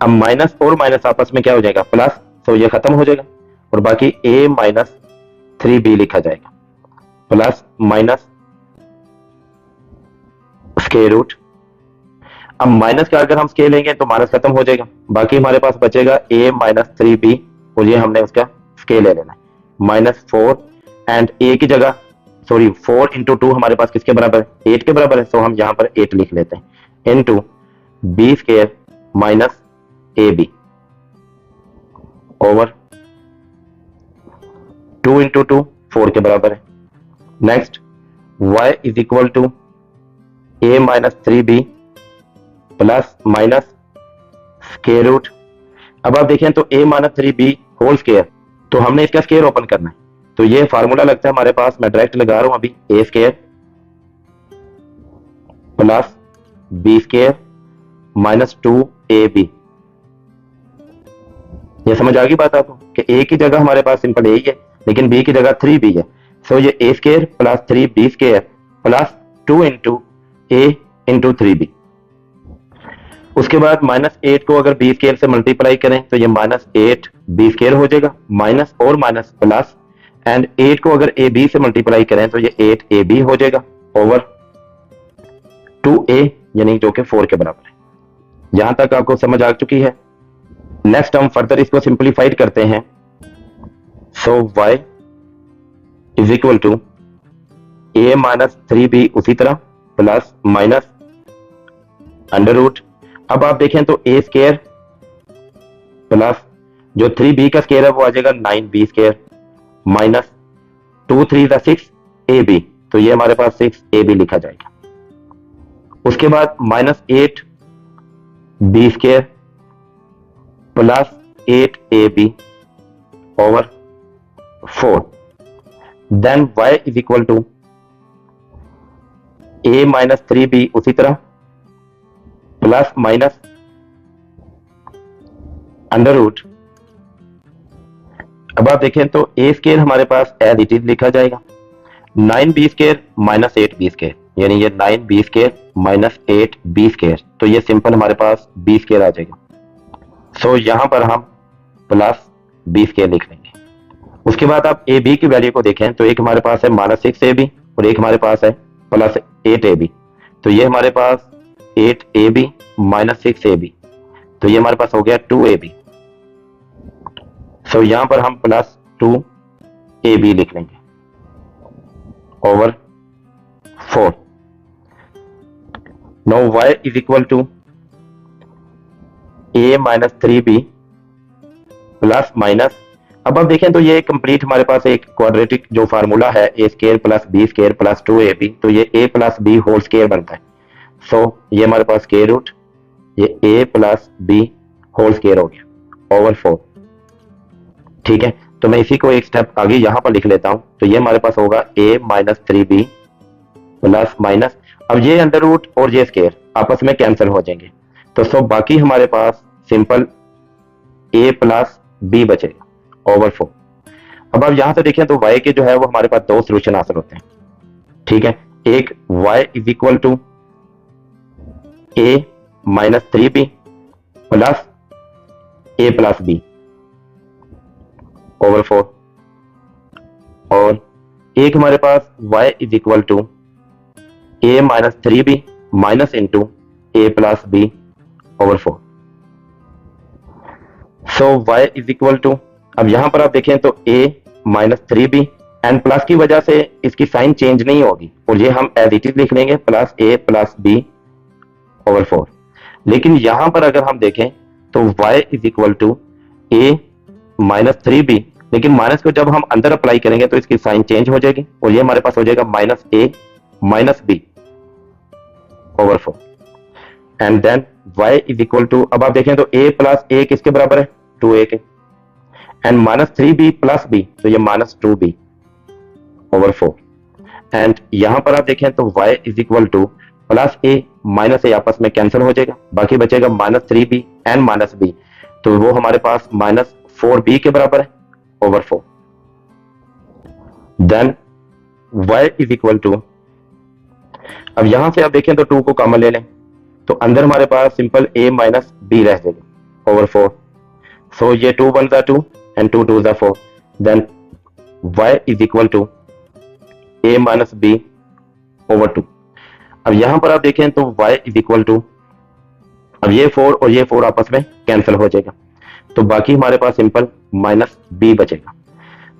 अब माइनस और माइनस आपस में क्या हो जाएगा, प्लस, तो ये खत्म हो जाएगा और बाकी a माइनस 3b लिखा जाएगा, प्लस माइनस स्क्वायर रूट। अब माइनस का अगर हम स्केल लेंगे तो माइनस खत्म हो जाएगा, बाकी हमारे पास बचेगा a माइनस 3b और ये हमने उसका स्केल ले लेना है, माइनस 4 एंड a की जगह, सॉरी 4 इंटू 2 हमारे पास किसके बराबर है, 8 के बराबर है, तो हम यहां पर 8 लिख लेते हैं into b square minus a b over 2 into 2 4 के बराबर है। Next y is equal to a minus 3b plus minus square root. अब आप देखें तो a minus 3b whole square, तो हमने इसका स्क्वायर ओपन करना है, तो ये फार्मूला लगता है हमारे पास, मैं डायरेक्ट लगा रहा हूं अभी, a square plus b square minus 2ab। ये समझ आ गई बात आपको कि a की जगह हमारे पास सिंपल a ही है, लेकिन b की जगह 3b है, सो ये a square plus 3b square plus 2 into a into 3b। उसके बाद माइनस 8 को अगर b स्क्वायर से मल्टीप्लाई करें तो ये माइनस 8 b स्क्वायर हो जाएगा, माइनस और माइनस प्लस, एंड 8 को अगर a b से मल्टीप्लाई करें तो ये 8ab हो जाएगा ओवर 2a यानी जो कि 4 के बराबर है। यहां तक आपको समझ आ चुकी है। नेक्स्ट हम फर्दर इसको सिंप्लीफाइड करते हैं, so y is equal to a minus 3b उसी तरह प्लस माइनस अंडर रूट। अब आप देखें तो a स्क्वायर प्लस जो 3b का स्क्वायर है वो आ जाएगा 9b स्क्वायर माइनस 2 3 6 ab, तो ये हमारे पास 6ab लिखा जाएगा। उसके बाद minus 8b square plus 8ab over 4, then y is equal to a minus 3b उसी तरह प्लस माइनस अंडर रूट। अब आप देखें तो a स्क्वायर हमारे पास एज इट इज लिखा जाएगा, 9b square minus 8b square, यानी ये 9b square minus 8b square, तो ये सिंपल हमारे पास b स्क्वायर आ जाएगा। सो यहां पर हम प्लस b स्क्वायर लिख लेंगे। उसके बाद आप ए बी की वैल्यू को देखें तो एक हमारे पास है माइनस 6ab और एक हमारे पास है प्लस 8ab, तो ये हमारे पास 8ab माइनस 6ab, तो ये हमारे पास हो गया 2ab। सो यहां पर हम प्लस 2ab लिख लेंगे over 4। Now y is equal to a minus 3b plus minus, अब आप देखें तो ये कंप्लीट हमारे पास एक क्वाड्रेटिक जो फार्मूला है a square plus b square plus 2ab, तो ये a plus b whole square बनता है। सो ये हमारे पास स्क्वायर रूट, ये a plus b whole square हो गया ओवर 4। ठीक है, तो मैं इसी को एक स्टेप आगे यहां पर लिख लेता हूं, तो ये हमारे पास होगा a minus 3b plus minus, अब ये अंडर रूट और ये स्क्वायर आपस में कैंसिल हो जाएंगे, तो सो बाकी हमारे पास सिंपल a प्लस b बचेगा ओवर 4। अब आप यहां से देखें तो y के जो है वो हमारे पास दो सोल्यूशन हासिल होते हैं। ठीक है, एक y is equal to a minus 3b plus a plus b over 4, और एक हमारे पास y is equal to a minus 3b minus into a plus b over 4। So y is equal to, अब यहां पर आप देखें तो a minus 3b and plus की वजह से इसकी साइन चेंज नहीं होगी और ये हम एज इट इज लिख लेंगे plus a plus b over 4। लेकिन यहां पर अगर हम देखें तो y is equal to a minus 3b, लेकिन माइनस को जब हम अंदर अप्लाई करेंगे तो इसकी साइन चेंज हो जाएगी और ये हमारे पास हो जाएगा minus a minus b over 4, and then y is equal to, अब आप देखें तो a प्लस a किसके बराबर है, 2a के, and minus 3b plus b, तो ये माइनस 2b ओवर 4, एंड यहां पर आप देखें तो y is equal two plus a minus a आपस में कैंसिल हो जाएगा, बाकी बचेगा minus 3b and minus b, तो वो हमारे पास माइनस 4b के बराबर है over 4। Then y is equal to, अब यहां से आप देखें तो 2 को कॉमन ले लें, तो अंदर हमारे पास सिंपल a माइनस बी रह जाएगा ओवर 4। सो ये 2 1 जा 2 एंड 2 2 जा 4, then y is equal to a minus b over 2। अब यहां पर आप देखें तो y इज इक्वल टू, अब ये 4 और ये 4 आपस में कैंसिल हो जाएगा, तो बाकी हमारे पास सिंपल माइनस बी बचेगा।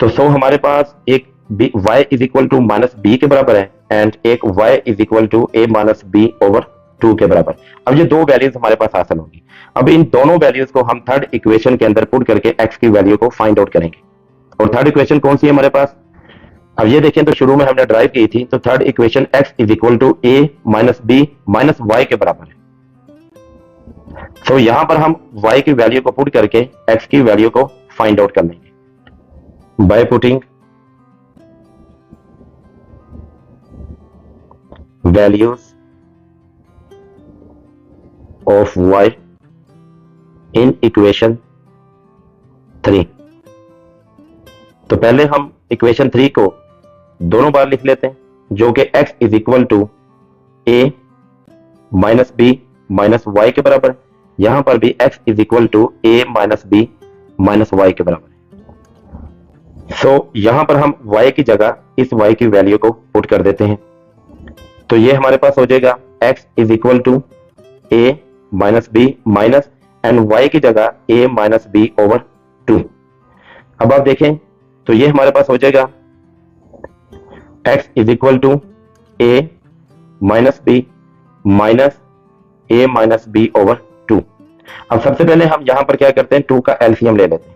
तो सो हमारे पास एक y is equal to minus b के बराबर है एंड एक y is equal to a minus b over 2 के बराबर। अब ये दो वैल्यूज हमारे पास हासिल होंगी। अब इन दोनों वैल्यूज को हम थर्ड इक्वेशन के अंदर पुट करके x की वैल्यू को फाइंड आउट करेंगे। और थर्ड इक्वेशन कौन सी है हमारे पास? अब ये देखें तो शुरू में हमने ड्राइव की थी, तो third equation x is equal to a minus b minus y के बराबर है। तो यहां पर हम y की वैल्यू को पुट करके x की वैल्यू को फाइंड आउट कर लेंगे by putting values of y in equation 3। तो पहले हम इक्वेशन 3 को दोनों बार लिख लेते हैं, जो कि x is equal to a minus b minus y के बराबर है। यहां पर भी x is equal to a minus b minus y के बराबर है। सो यहां पर हम y की जगह इस y की वैल्यू को पुट कर देते हैं, तो ये हमारे पास हो जाएगा x is equal to a minus b minus and y की जगह a माइनस बी ओवर 2। अब आप देखें तो ये हमारे पास हो जाएगा x is equal to a minus b minus a minus b over 2। अब सबसे पहले हम यहां पर क्या करते हैं, 2 का एलसीएम ले लेते हैं।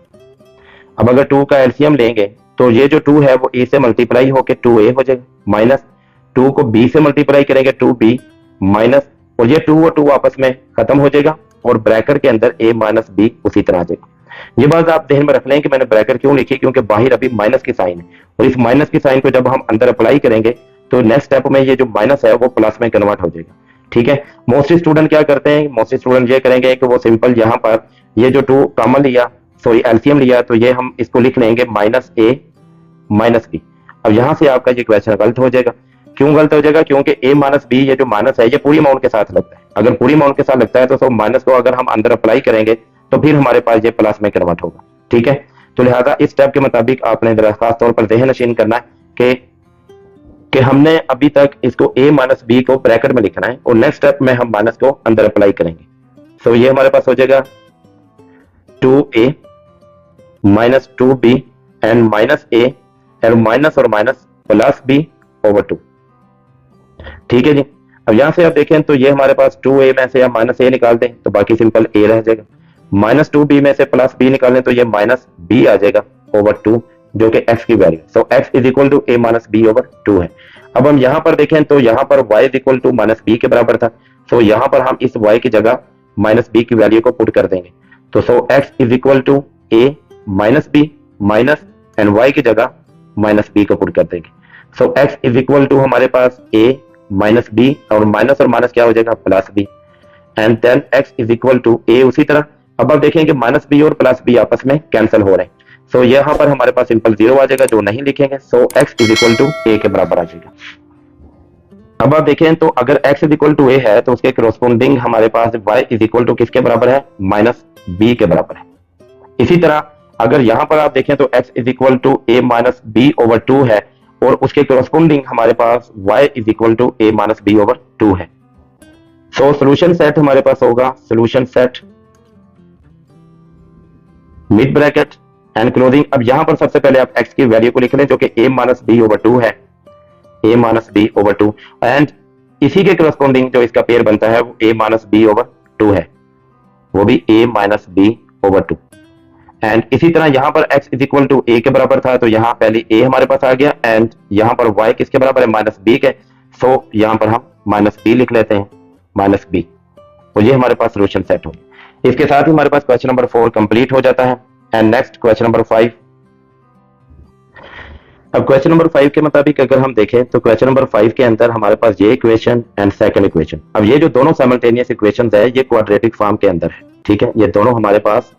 अब अगर 2 का एलसीएम लेंगे तो ये जो 2 है वो a से मल्टीप्लाई होकर 2a हो जाएगा, माइनस 2 को b से मल्टीप्लाई करेंगे 2b माइनस, और ये 2 और 2 आपस में खत्म हो जाएगा और ब्रैकेट के अंदर a माइनस b उसी तरह आ जाएगा। ये बात आप ध्यान में रख लें कि मैंने ब्रैकेट क्यों लिखी, क्योंकि बाहर अभी माइनस की साइन है, और इस माइनस की साइन को जब हम अंदर अप्लाई करेंगे तो नेक्स्ट स्टेप में ये जो माइनस है वो प्लस में कन्वर्ट हो जाएगा। ठीक है, मोस्टली स्टूडेंट क्या करते हैं, मोस्टली स्टूडेंट ये करेंगे कि वो सिंपल यहां पर ये जो 2 कॉमन लिया, सॉरी एलसीएम लिया, तो ये हम इसको लिख लेंगे माइनस a माइनस बी। अब यहां से आपका ये क्वेश्चन गलत हो जाएगा। क्यों गलत हो जाएगा? क्योंकि a माइनस बी ये जो माइनस है ये पूरी अमाउंट के साथ लगता है। अगर पूरी अमाउंट के साथ लगता है तो माइनस को अगर हम अंदर अप्लाई करेंगे तो फिर हमारे पास ये प्लस में कन्वर्ट होगा। ठीक है, तो लिहाजा इस स्टेप के मुताबिक आपने खास तौर पर ज़हन नशीन करना है कि हमने अभी तक इसको a माइनस बी को ब्रैकेट में लिखना है और नेक्स्ट स्टेप में हम माइनस को अंदर अप्लाई करेंगे। सो ये हमारे पास हो जाएगा 2a minus 2b and minus a and minus और माइनस प्लस b ओवर 2। ठीक है जी, अब यहां से आप देखें तो ये हमारे पास 2a में से आप माइनस a निकाल दें तो बाकी सिंपल a रह जाएगा, माइनस 2b में से प्लस b निकालें तो ये माइनस b आ जाएगा ओवर 2, जो कि x की value. So x is equal to a minus b over 2 है। अब हम यहां पर देखें तो यहां पर y is equal to minus b के बराबर था, सो यहां पर हम इस y की जगह माइनस बी की वैल्यू को पुट कर देंगे, तो so x is equal to a minus b minus and y की जगह माइनस बी को पुट कर देंगे। So x is equal to हमारे पास a माइनस बी और माइनस क्या हो जाएगा plus b, and then x is equal to a उसी तरह। अब आप देखें कि माइनस बी और प्लस बी आपस में कैंसिल हो रहे हैं, सो यहां पर हमारे पास सिंपल 0 आ जाएगा जो नहीं लिखेंगे, so x is equal to a के बराबर आ जाएगा। अब आप देखें तो अगर x is equal to a है तो उसके कोरोस्पोंडिंग हमारे पास y इज इक्वल टू किसके बराबर है, माइनस b के बराबर है। इसी तरह अगर यहां पर आप देखें तो x is equal to a minus b over 2 है और उसके कोरोस्पोंडिंग हमारे पास y is equal to a minus b over 2 है। सो सोल्यूशन सेट हमारे पास होगा solution set mid bracket and closing. अब यहां पर सबसे पहले आप x की वैल्यू को लिख लें जो कि a माइनस बी ओवर 2 है, a minus b over 2, and इसी के करस्पॉन्डिंग जो इसका पेयर बनता है वो a माइनस बी ओवर 2 है, वो भी a minus b over 2। And इसी तरह यहां पर x is equal to a के बराबर था, तो यहां पहले a हमारे पास आ गया एंड यहां पर y किसके बराबर है, माइनस b के, सो यहां पर हम माइनस b लिख लेते हैं, माइनस b, तो ये हमारे पास सोल्यूशन सेट हो। इसके साथ ही हमारे पास क्वेश्चन नंबर 4 कंप्लीट हो जाता है। And next question number 5। अब क्वेश्चन नंबर 5 के मुताबिक अगर हम देखें तो क्वेश्चन नंबर 5 के अंदर हमारे पास ये इक्वेशन एंड सेकंड इक्वेशन, अब ये जो दोनों साइमल्टेनियस इक्वेशंस है ये क्वाड्रेटिक फॉर्म के अंदर है। ठीक है, ये दोनों हमारे पास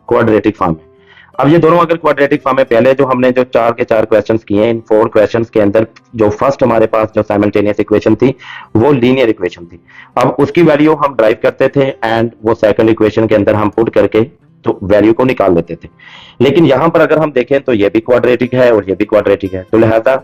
क्वाड्रेटिक फॉर्म है। अब ये दोनों अगर क्वाड्रेटिक फॉर्म है, पहले जो हमने जो 4 के 4 क्वेश्चंस किए हैं, इन 4 क्वेश्चंस के अंदर जो फर्स्ट हमारे पास जो साइमल्टेनियस इक्वेशन थी वो लीनियर इक्वेशन थी। अब उसकी वैल्यू हम ड्राइव करते थे एंड वो सेकंड इक्वेशन के अंदर हम पुट करके तो वैल्यू को निकाल लेते थे। लेकिन यहां पर अगर हम देखें तो ये भी क्वाड्रेटिक है और ये भी क्वाड्रेटिक है, तो लिहाजा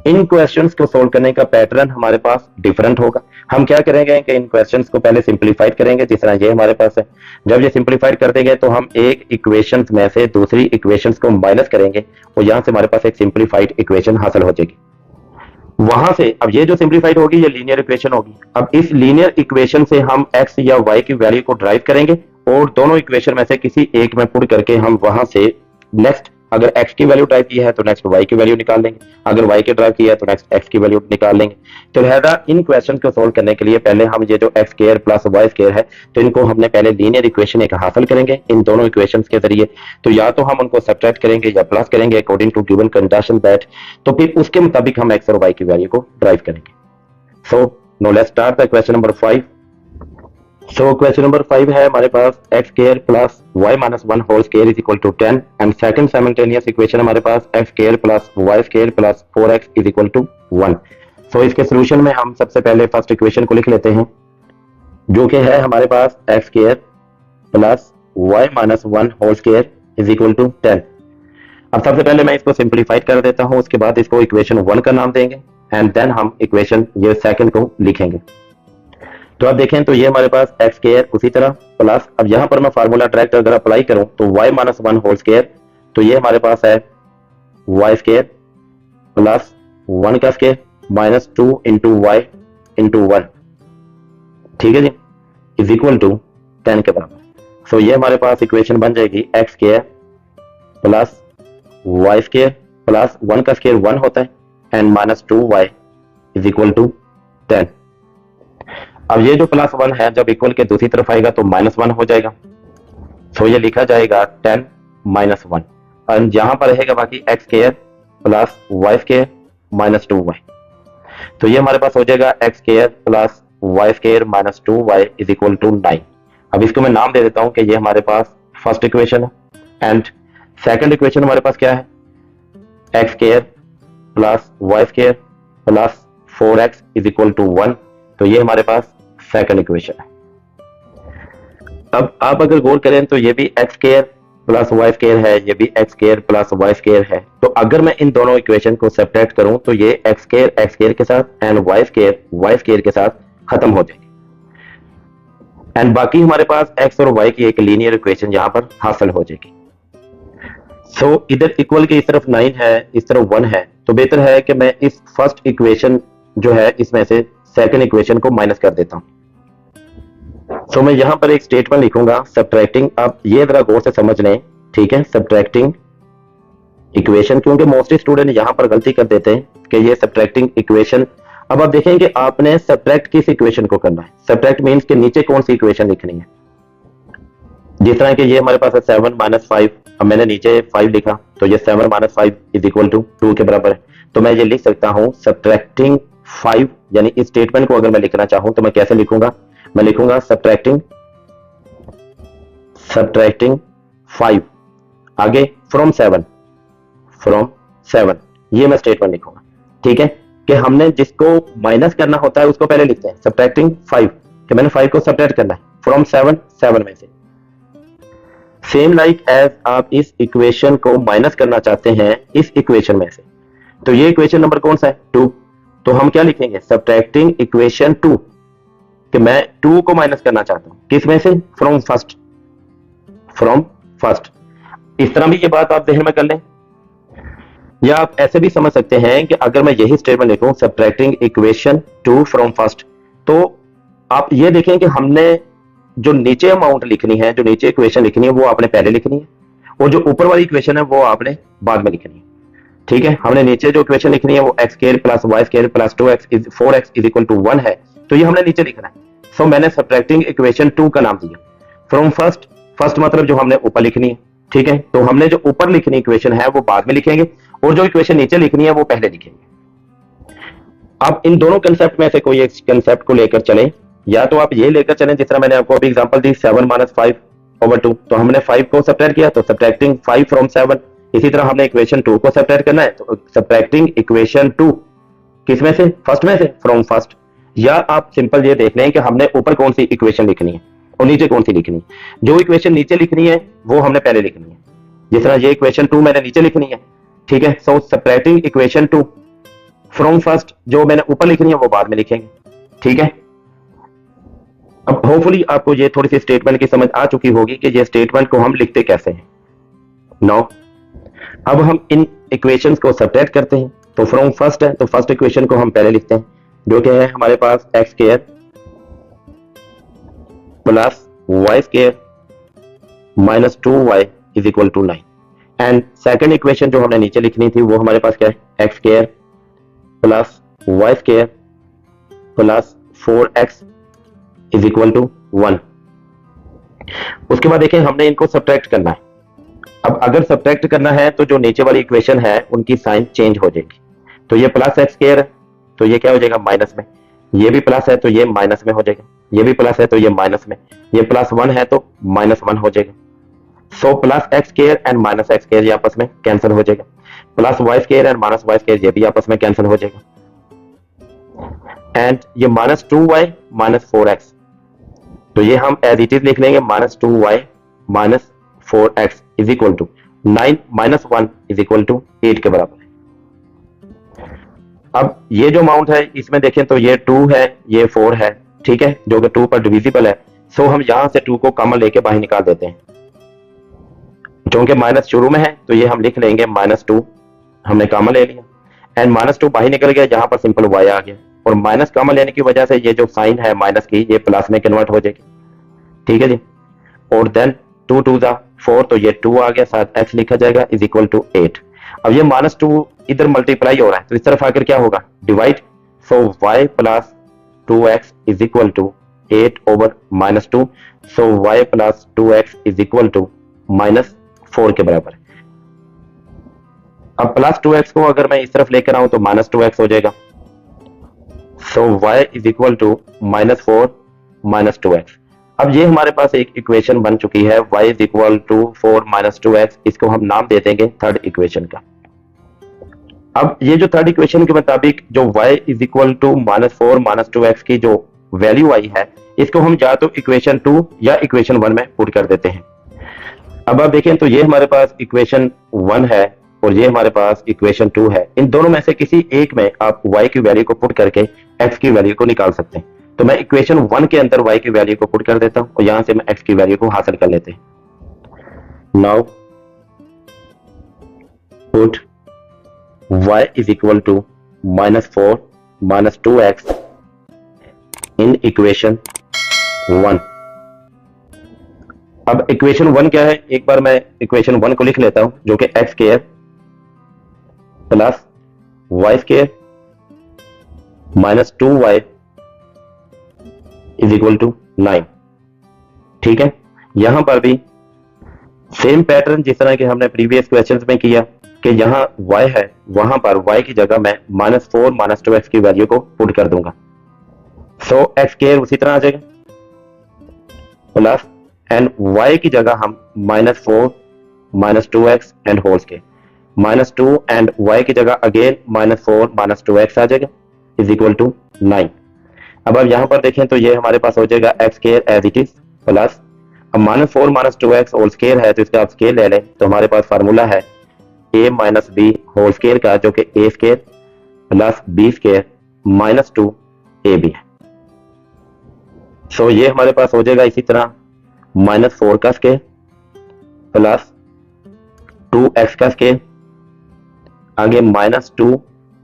इन क्वेश्चंस को सोल्व करने का पैटर्न हमारे पास डिफरेंट होगा। हम क्या करेंगे कि इन क्वेश्चंस को पहले सिंपलीफाइड करेंगे, जिस तरह ये हमारे पास है। जब ये सिंपलीफाइड कर देंगे तो हम एक इक्वेशंस में से दूसरी इक्वेशंस को माइनस करेंगे और यहां से हमारे पास एक सिंपलीफाइड इक्वेशन हासिल हो जाएगी। वहां से अब ये जो सिंपलीफाइड होगी ये लीनियर इक्वेशन होगी। अब इस लीनियर इक्वेशन से हम एक्स या वाई की वैल्यू को ड्राइव करेंगे और दोनों इक्वेशन में से किसी एक में पुट करके हम वहां से नेक्स्ट, अगर x की वैल्यू ड्राइव की है तो नेक्स्ट y की वैल्यू निकाल लेंगे, अगर y की ड्राइव की है तो नेक्स्ट x की वैल्यू निकाल लेंगे। तो लिहाजा इन क्वेश्चन को सोल्व करने के लिए पहले हम ये जो x square plus y square है तो इनको हमने पहले लीनियर इक्वेशन एक हासिल करेंगे इन दोनों इक्वेशंस के जरिए। तो या तो हम उनको सब्ट्रैक्ट करेंगे या प्लस करेंगे according to given condition that, तो फिर उसके मुताबिक हम x और y की वैल्यू को ड्राइव करेंगे। So now let's start the question number 5। So question number 5 है हमारे पास x square plus y minus 1 whole square is equal to 10 and second simultaneous equation हमारे पास x square plus y square plus 4x is equal to 1। सो इसके सॉल्यूशन में हम सबसे पहले फर्स्ट इक्वेशन को लिख लेते हैं जो कि है हमारे पास x square plus y minus 1 whole square is equal to 10। अब सबसे पहले मैं इसको सिंपलीफाइड कर देता हूं, उसके बाद इसको इक्वेशन 1 का नाम देंगे एंड देन हम इक्वेशन ये सेकंड को लिखेंगे। तो आप देखें तो ये हमारे पास एक्स स्क्वायर उसी तरह प्लस, अब यहां पर मैं फार्मूला डायरेक्ट अगर अप्लाई करूं तो y माइनस 1 होल स्क्वायर, तो ये हमारे पास है y स्क्वायर प्लस 1 का square minus 2 into y into 1, ठीक है जी, इज इक्वल टू 10 के बराबर। सो ये हमारे पास इक्वेशन बन जाएगी x square plus y square plus 1 का स्क्वायर 1 होता है and minus 2y is equal to 10। अब ये जो प्लस 1 है जब इक्वल के दूसरी तरफ आएगा तो माइनस 1 हो जाएगा। तो ये लिखा जाएगा 10 माइनस 1 और यहां पर रहेगा बाकी x square plus y square minus 2y। तो ये हमारे पास हो जाएगा x square plus y square minus 2y is equal to 9। अब इसको मैं नाम दे देता हूं कि ये हमारे पास फर्स्ट इक्वेशन है एंड सेकंड इक्वेशन हमारे पास क्या है, x square plus y square plus 4x is equal to 1। तो ये हमारे पास सेकंड इक्वेशन है। अब आप अगर गौर करें तो ये भी x square plus y square है, ये भी x square plus y square है। तो अगर मैं इन दोनों इक्वेशन को सब्ट्रैक्ट करूं तो ये एक्स स्क्वायर के साथ एंड वाई स्क्वायर के साथ खत्म हो जाएगी एंड बाकी हमारे पास एक्स और वाई की एक लीनियर इक्वेशन यहां पर हासिल हो जाएगी। सो इधर इक्वल के इस तरफ 9 है, इस तरफ 1 है, तो बेहतर है कि मैं इस फर्स्ट इक्वेशन जो है इसमें से सेकंड इक्वेशन को माइनस कर देता हूं। सो मैं यहां पर एक स्टेटमेंट लिखूंगा सब्ट्रैक्टिंग, आप ये जरा गौर से समझ लें, ठीक है, सब्ट्रैक्टिंग इक्वेशन, क्योंकि मोस्टली स्टूडेंट यहां पर गलती कर देते हैं कि ये सब्ट्रैक्टिंग इक्वेशन। अब आप देखें कि आपने सब्ट्रैक्ट किस इक्वेशन को करना है। सब्ट्रैक्ट मींस के नीचे कौन सी इक्वेशन लिखनी है। जिस तरह के ये हमारे पास है 7 माइनस 5, अब मैंने नीचे 5 लिखा तो ये 7 माइनस 5 इज इक्वल टू 2 के बराबर है। तो मैं ये लिख सकता हूं सब्ट्रैक्टिंग 5, यानी इस स्टेटमेंट को अगर मैं लिखना चाहूं तो मैं कैसे लिखूंगा, मैं लिखूंगा सब्ट्रैक्टिंग 5 आगे फ्रॉम 7 ये मैं स्टेटमेंट लिखूंगा, ठीक है, कि हमने जिसको माइनस करना होता है उसको पहले लिखते हैं सब्ट्रैक्टिंग 5, कि मैंने 5 को सब्ट्रैक्ट करना है फ्रॉम 7 में से। सेम लाइक एज आप इस इक्वेशन को माइनस करना चाहते हैं इस इक्वेशन में से, तो ये इक्वेशन नंबर कौन सा है 2, तो हम क्या लिखेंगे सब्ट्रैक्टिंग इक्वेशन 2, कि मैं 2 को माइनस करना चाहता हूं किस में से, फ्रॉम फर्स्ट। इस तरह भी ये बात आप ध्यान में कर लें, या आप ऐसे भी समझ सकते हैं कि अगर मैं यही स्टेटमेंट लिखूं सब्ट्रैक्टिंग इक्वेशन 2 फ्रॉम फर्स्ट, तो आप ये देखें कि हमने जो नीचे अमाउंट लिखनी है, जो नीचे इक्वेशन लिखनी है वो आपने पहले लिखनी है और जो ऊपर वाली इक्वेशन है वो आपने बाद में लिखनी है, ठीक है। हमने नीचे जो इक्वेशन लिखनी है वो x square plus y square plus 4x is equal to 1 है, तो ये हमने नीचे लिखना है। सो मैंने सब्ट्रैक्टिंग इक्वेशन 2 का नाम दिया फ्रॉम फर्स्ट मतलब जो हमने ऊपर लिखनी है, ठीक है। तो हमने जो ऊपर लिखनी इक्वेशन है वो बाद में लिखेंगे और जो इक्वेशन नीचे लिखनी है वो पहले लिखेंगे। अब इन दोनों कंसेप्ट में से कोई एक कंसेप्ट को लेकर चलें, या तो आप ये लेकर चलें जिस तरह मैंने आपको अभी एग्जांपल दी 7 माइनस 5, ओवर 2, तो हमने 5 को सब्ट्रैक्ट किया तो सब्ट्रैक्टिंग 5 फ्रॉम 7। इसी तरह हमने इक्वेशन 2 को सब्ट्रैक्ट करना है तो सब्ट्रैक्टिंग इक्वेशन 2 किस में से, फर्स्ट में से, फ्रॉम फर्स्ट। या आप सिंपल ये देख लें कि हमने ऊपर कौन सी इक्वेशन लिखनी है और नीचे कौन सी लिखनी है। जो इक्वेशन नीचे लिखनी है वो हमने पहले लिखनी है, जिस तरह ये इक्वेशन 2 मैंने नीचे लिखनी है, ठीक है। सो सब्ट्रैक्टिंग इक्वेशन 2 फ्रॉम फर्स्ट, जो मैंने ऊपर लिखनी है वो बाद में लिखेंगे, ठीक है। अब होपफुली आपको ये थोड़ी सी स्टेटमेंट की समझ आ चुकी होगी कि ये स्टेटमेंट को हम लिखते कैसे हैं। नाउ अब हम इन इक्वेशंस को सब्ट्रैक्ट करते हैं। तो फ्रॉम फर्स्ट है तो फर्स्ट इक्वेशन को हम पहले लिखते हैं, जो कि है हमारे पास x square plus y square minus 2y is equal to 9। And second equation जो हमने नीचे लिखनी थी वो हमारे पास क्या है, x square plus y square plus 4x is equal to 1। उसके बाद देखें हमने इनको सब्ट्रैक्ट करना है। अब अगर सब्ट्रैक्ट करना है तो जो नीचे वाली इक्वेशन है उनकी साइन चेंज हो जाएगी। तो ये प्लस एक्स स्क्वायर है तो ये क्या हो जाएगा, माइनस में। ये भी प्लस है तो ये माइनस में हो जाएगा, ये भी प्लस है तो ये माइनस में, ये प्लस 1 है तो माइनस 1 हो जाएगा। So plus x square and minus x square ये आपस में कैंसिल हो जाएगा, plus y square and minus y square ये भी आपस में कैंसिल हो जाएगा। एंड ये माइनस 2y माइनस 4x, तो ये हम एज इट इज लिख लेंगे, minus 2y minus 4x is equal to 9 minus 1 is equal to 8 के बराबर है। अब ये जो अमाउंट है इसमें देखें तो ये 2 है, ये 4 है, ठीक है, जो कि 2 पर डिविजिबल है। सो हम यहां से 2 को कॉमन लेके बाहर निकाल देते हैं। क्योंकि माइनस शुरू में है तो ये हम लिख लेंगे माइनस 2, हमने कॉमन ले लिया। एंड माइनस 2 बाहर निकल गया, यहाँ पर सिंपल y आ गया, और माइनस कॉमन लेने की वजह से ये जो साइन है माइनस की ये प्लस में कन्वर्ट हो जाएगी, ठीक है जी। और देन 2 2 4, तो ये 2 आ गया, साथ x लिखा जाएगा इज इक्वल टू 8। अब ये माइनस 2 इधर मल्टीप्लाई हो रहा है तो इस तरफ आकर क्या होगा, divide. So y plus 2x is equal to 8 over minus 2। So y plus 2x is equal to minus 4 के बराबर है। अब प्लस 2x को अगर मैं इस तरफ लेकर आऊं तो माइनस 2x हो जाएगा। So y is equal to minus 4 minus 2x। अब ये हमारे पास एक इक्वेशन बन चुकी है, y is equal to 4 minus 2x। इसको हम नाम दे देंगे थर्ड इक्वेशन का। अब ये जो थर्ड इक्वेशन के मुताबिक जो y is equal to minus 4 minus 2x की जो वैल्यू आई है, इसको हम या तो इक्वेशन 2 या इक्वेशन 1 में पुट कर देते हैं। अब आप देखें तो ये हमारे पास इक्वेशन 1 है और ये हमारे पास इक्वेशन 2 है। इन दोनों में से किसी एक में आप y की वैल्यू को पुट करके x की वैल्यू को निकाल सकते हैं। तो मैं इक्वेशन 1 के अंदर y की वैल्यू को पुट कर देता हूं और यहां से मैं x की वैल्यू को हासिल कर लेते हैं। Now put y is equal to minus 4 minus 2x in equation 1। अब इक्वेशन 1 क्या है, एक बार मैं इक्वेशन 1 को लिख लेता हूं, जो कि x square plus y square minus 2y is equal to 9, ठीक है। यहां पर भी सेम पैटर्न जिस तरह के हमने प्रीवियस क्वेश्चंस में किया कि यहां y है, वहां पर y की जगह मैं माइनस 4 माइनस 2x की वैल्यू को पुट कर दूंगा। सो एक्स स्क्वायर उसी तरह आ जाएगा प्लस एंड y की जगह हम minus 4 minus 2x and whole square, minus 2 and y की जगह अगेन माइनस 4 माइनस 2x आ जाएगा इज इक्वल टू 9। अब आप यहां पर देखें तो ये हमारे पास हो जाएगा x square as it is plus, अब minus 4 minus 2x whole square है तो इसका आप स्क्वायर ले लें तो हमारे पास फार्मूला है a minus b whole square का, जो कि a square plus b square minus 2 ab है। सो ये हमारे पास हो जाएगा इसी तरह माइनस 4 का स्क्वायर प्लस 2x का स्क्वायर, आगे minus 2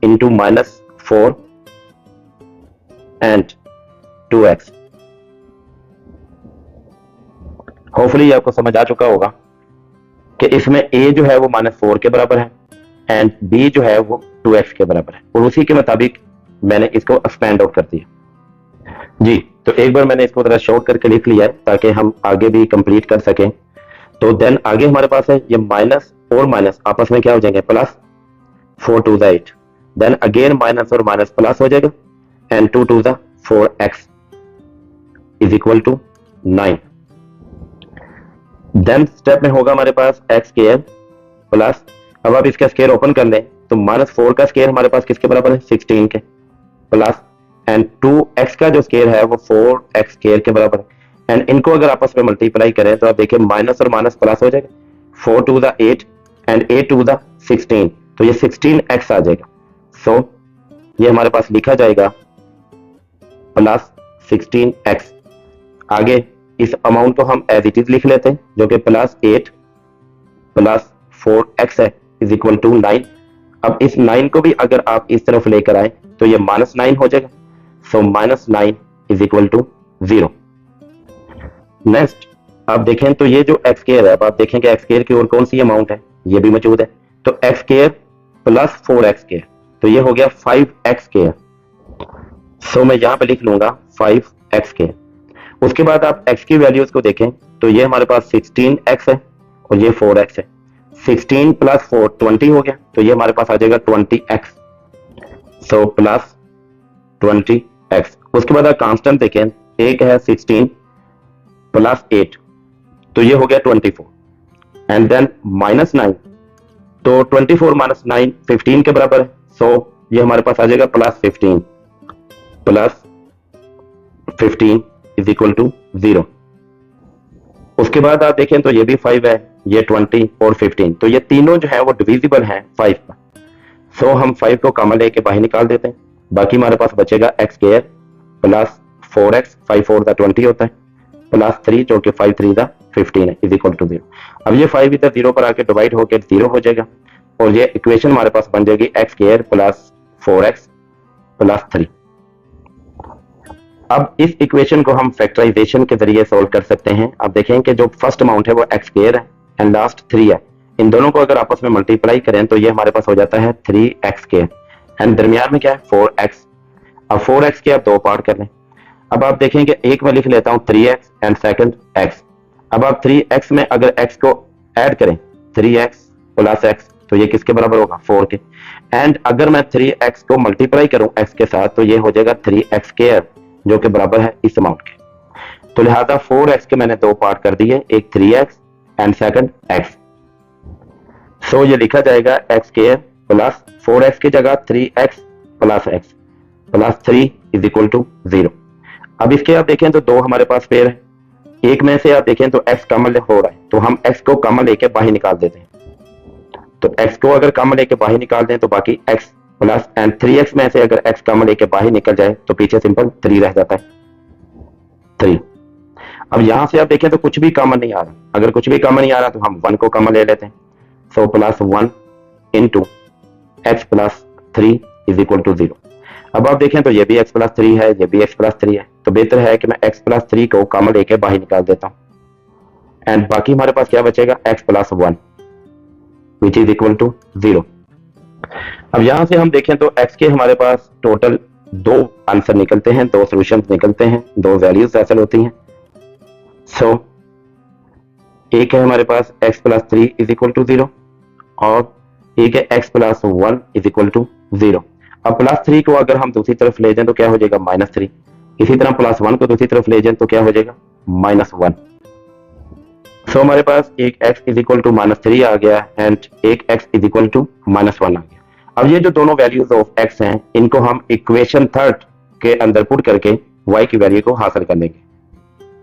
into minus 4 and 2x। Hopefully आपको समझ आ चुका होगा कि इसमें a जो है वो माइनस 4 के बराबर है एंड b जो है वो 2x के बराबर है, और उसी के मुताबिक मैंने इसको एक्सपेंड आउट कर दिया जी। तो एक बार मैंने इसको थोड़ा शॉर्ट करके लिख लिया है ताकि हम आगे भी कंप्लीट कर सकें। तो देन आगे हमारे पास है ये माइनस और माइनस आपस में क्या हो जाएंगे, प्लस 4 2 8, देन अगेन माइनस और माइनस प्लस हो जाएगा and 2 2 4x is equal to 9। Then step में होगा हमारे पास एक्स स्क्वायर प्लस, अब आप इसका स्क्वायर ओपन कर लें तो -4 का स्क्वायर हमारे पास किसके बराबर है, 16 के, प्लस एंड 2x का जो स्क्वायर है वो 4x स्क्वायर के बराबर है। एंड इनको अगर आपस में मल्टीप्लाई करें तो आप देखिए माइनस और माइनस प्लस हो जाएगा, 4 to the 8 and 8 to the 16, तो ये 16x आ जाएगा। सो ये हमारे पास लिखा जाएगा प्लस 16x। आगे इस अमाउंट को हम एज इट इज लिख लेते हैं जो कि +8 प्लस 4x है इज इक्वल टू 9। अब इस 9 को भी अगर आप इस तरफ लेकर आए तो ये -9 हो जाएगा। सो -9 इज इक्वल टू 0। नेक्स्ट आप देखें तो ये जो एक्स स्क्वायर है, अब आप देखें कि एक्स स्क्वायर की और कौन सी अमाउंट है, ये भी मौजूद है, तो x square plus 4x square, तो ये हो गया 5x स्क्वायर। सो मैं यहां पे लिख लूंगा 5x स्क्वायर। उसके बाद आप x की वैल्यूज को देखें तो ये हमारे पास 16x है और ये 4x है, 16 प्लस 4 20 हो गया, तो ये हमारे पास आ जाएगा 20x। So plus 20x। उसके बाद आप कांस्टेंट देखें, एक है 16 प्लस 8, तो ये हो गया 24, एंड देन -9, तो 24 माइनस 9 15 के बराबर है। सो ये हमारे पास आ जाएगा +15 इज इक्वल टू 0। उसके बाद आप देखें तो ये भी 5 है, ये 20 और 15, तो ये तीनों जो है वो डिविजिबल हैं 5 पर। सो हम 5 को कॉमन लेके बाहर निकाल देते हैं, बाकी हमारे पास बचेगा x square plus 4x, 5 4 the 20 होता है, प्लस 3 जो कि 5 3 द 15 है इज इक्वल टू 0। अब ये 5 इधर 0 पर आके डिवाइड होकर 0 हो जाएगा और ये इक्वेशन हमारे पास बन जाएगी x square plus 4x plus 3। अब इस इक्वेशन को हम फैक्टराइजेशन के जरिए सोल्व कर सकते हैं। अब देखें कि जो फर्स्ट अमाउंट है वो एक्स स्क्वायर है एंड लास्ट 3 है, इन दोनों को अगर आपस में मल्टीप्लाई करें तो ये हमारे पास हो जाता है 3x स्क्वायर एंड दरमियान में क्या है 4x। अब 4x के आप दो पार्ट कर लें। अब आप देखें कि एक में लिख लेता हूं 3x एंड सेकंड x। अब आप 3x में अगर x को ऐड करें 3x प्लस x, तो ये किसके बराबर होगा 4 के, एंड अगर मैं 3x को मल्टीप्लाई करूं x के साथ तो ये हो जाएगा 3x स्क्वायर जो कि बराबर है इस अमाउंट के। तो लिहाजा 4x के मैंने दो पार्ट कर दिए, एक 3x एंड सेकंड x। सो ये लिखा जाएगा x स्क्वायर प्लस 4x की जगह 3x plus x plus 3 is equal to 0। अब इसके आप देखें तो दो हमारे पास पेयर है, एक में से आप देखें तो x कॉमन हो रहा है, तो हम x को कॉमन लेके बाहर निकाल देते हैं। तो x को अगर कॉमन लेके बाहर निकाल दें तो बाकी x प्लस एंड 3x में से अगर x कॉमन लेके बाहर निकल जाए तो पीछे सिंपल 3 रह जाता है 3। अब यहां से आप देखें तो कुछ भी कॉमन नहीं आ रहा, अगर कुछ भी कॉमन नहीं आ रहा तो हम 1 को कॉमन ले लेते हैं। So plus 1 into x plus 3 is equal to 0। अब आप देखें तो ये भी x प्लस 3 है, ये भी x प्लस 3 है, तो बेहतर है कि मैं x प्लस 3 को कॉमन लेके बाहर निकाल देता हूं एंड बाकी हमारे पास क्या बचेगा x plus 1 which is equal to 0। अब यहां से हम देखें तो x के हमारे पास टोटल दो आंसर निकलते हैं, दो सॉल्यूशंस निकलते हैं, दो वैल्यूज हासिल होती हैं। सो एक है हमारे पास x plus 3 is equal to 0 और एक है x plus 1 is equal to 0। अब प्लस 3 को अगर हम दूसरी तरफ ले जाएं तो क्या हो जाएगा -3, इसी तरह प्लस 1 को दूसरी तरफ ले जाएं तो क्या हो जाएगा -1। सो हमारे पास एक x इज इक्वल टू -3 आ गया एंड एक x इज इक्वल टू -1 आ गया। अब ये जो दोनों वैल्यूज ऑफ x हैं इनको हम इक्वेशन थर्ड के अंदर पुट करके y की वैल्यू को हासिल कर लेंगे।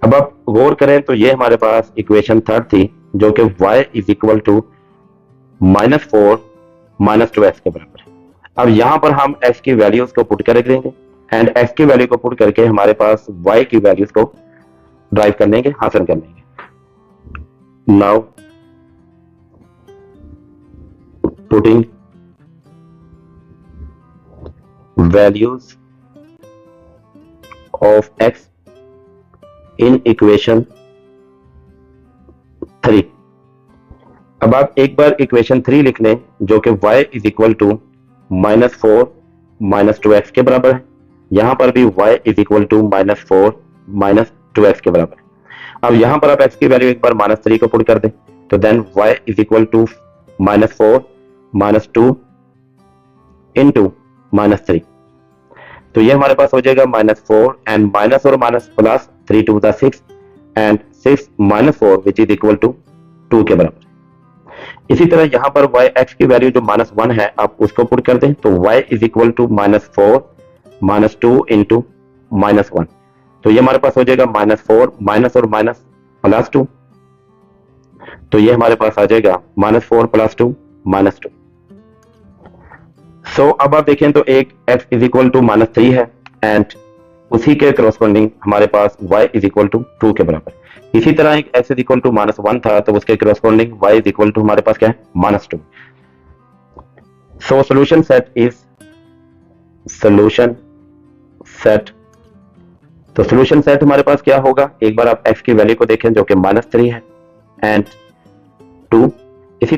अब आप गौर करें तो ये हमारे पास इक्वेशन थर्ड थी जो कि y is equal to -4 -2x के बराबर है। अब यहां पर हम x की वैल्यूज को पुट कर देंगे एंड x की वैल्यू को पुट करके हमारे पास y की वैल्यूज को ड्राइव कर लेंगे, हासिल कर लेंगे। Now putting values of x in equation 3। अब आप एक बार इक्वेशन 3 लिख लें जो कि y is equal to -4 -2x के बराबर है। यहां पर भी y is equal to -4 -2x के बराबर है। अब यहां पर आप x की वैल्यू एक बार -3 को पुट कर दें तो then y is equal to -4 -2 into -3, तो ये हमारे पास हो जाएगा -4 एंड माइनस और minus plus 3 to the 6 and 6 minus 4 which is equal to 2 के बराबर। इसी तरह यहां पर y x की वैल्यू जो -1 है आप उसको पुट कर दें तो y is equal to -4 -2 into -1, तो ये हमारे पास हो जाएगा -4 माइनस और माइनस +2, तो ये हमारे पास आ जाएगा -4 + 2 -2। सो अब आप देखें तो एक x इज इक्वल टू -3 है एंड उसी के करस्पॉन्डिंग हमारे पास y इज इक्वल टू 2 के बराबर। इसी तरह एक x इज इक्वल टू -1 था तो उसके corresponding y is equal to हमारे पास क्या है -2। So solution set is solution set. तो सॉल्यूशन सेट हमारे पास क्या होगा, एक बार आप x की वैल्यू को देखें जो कि -3 है एंड 2। इसी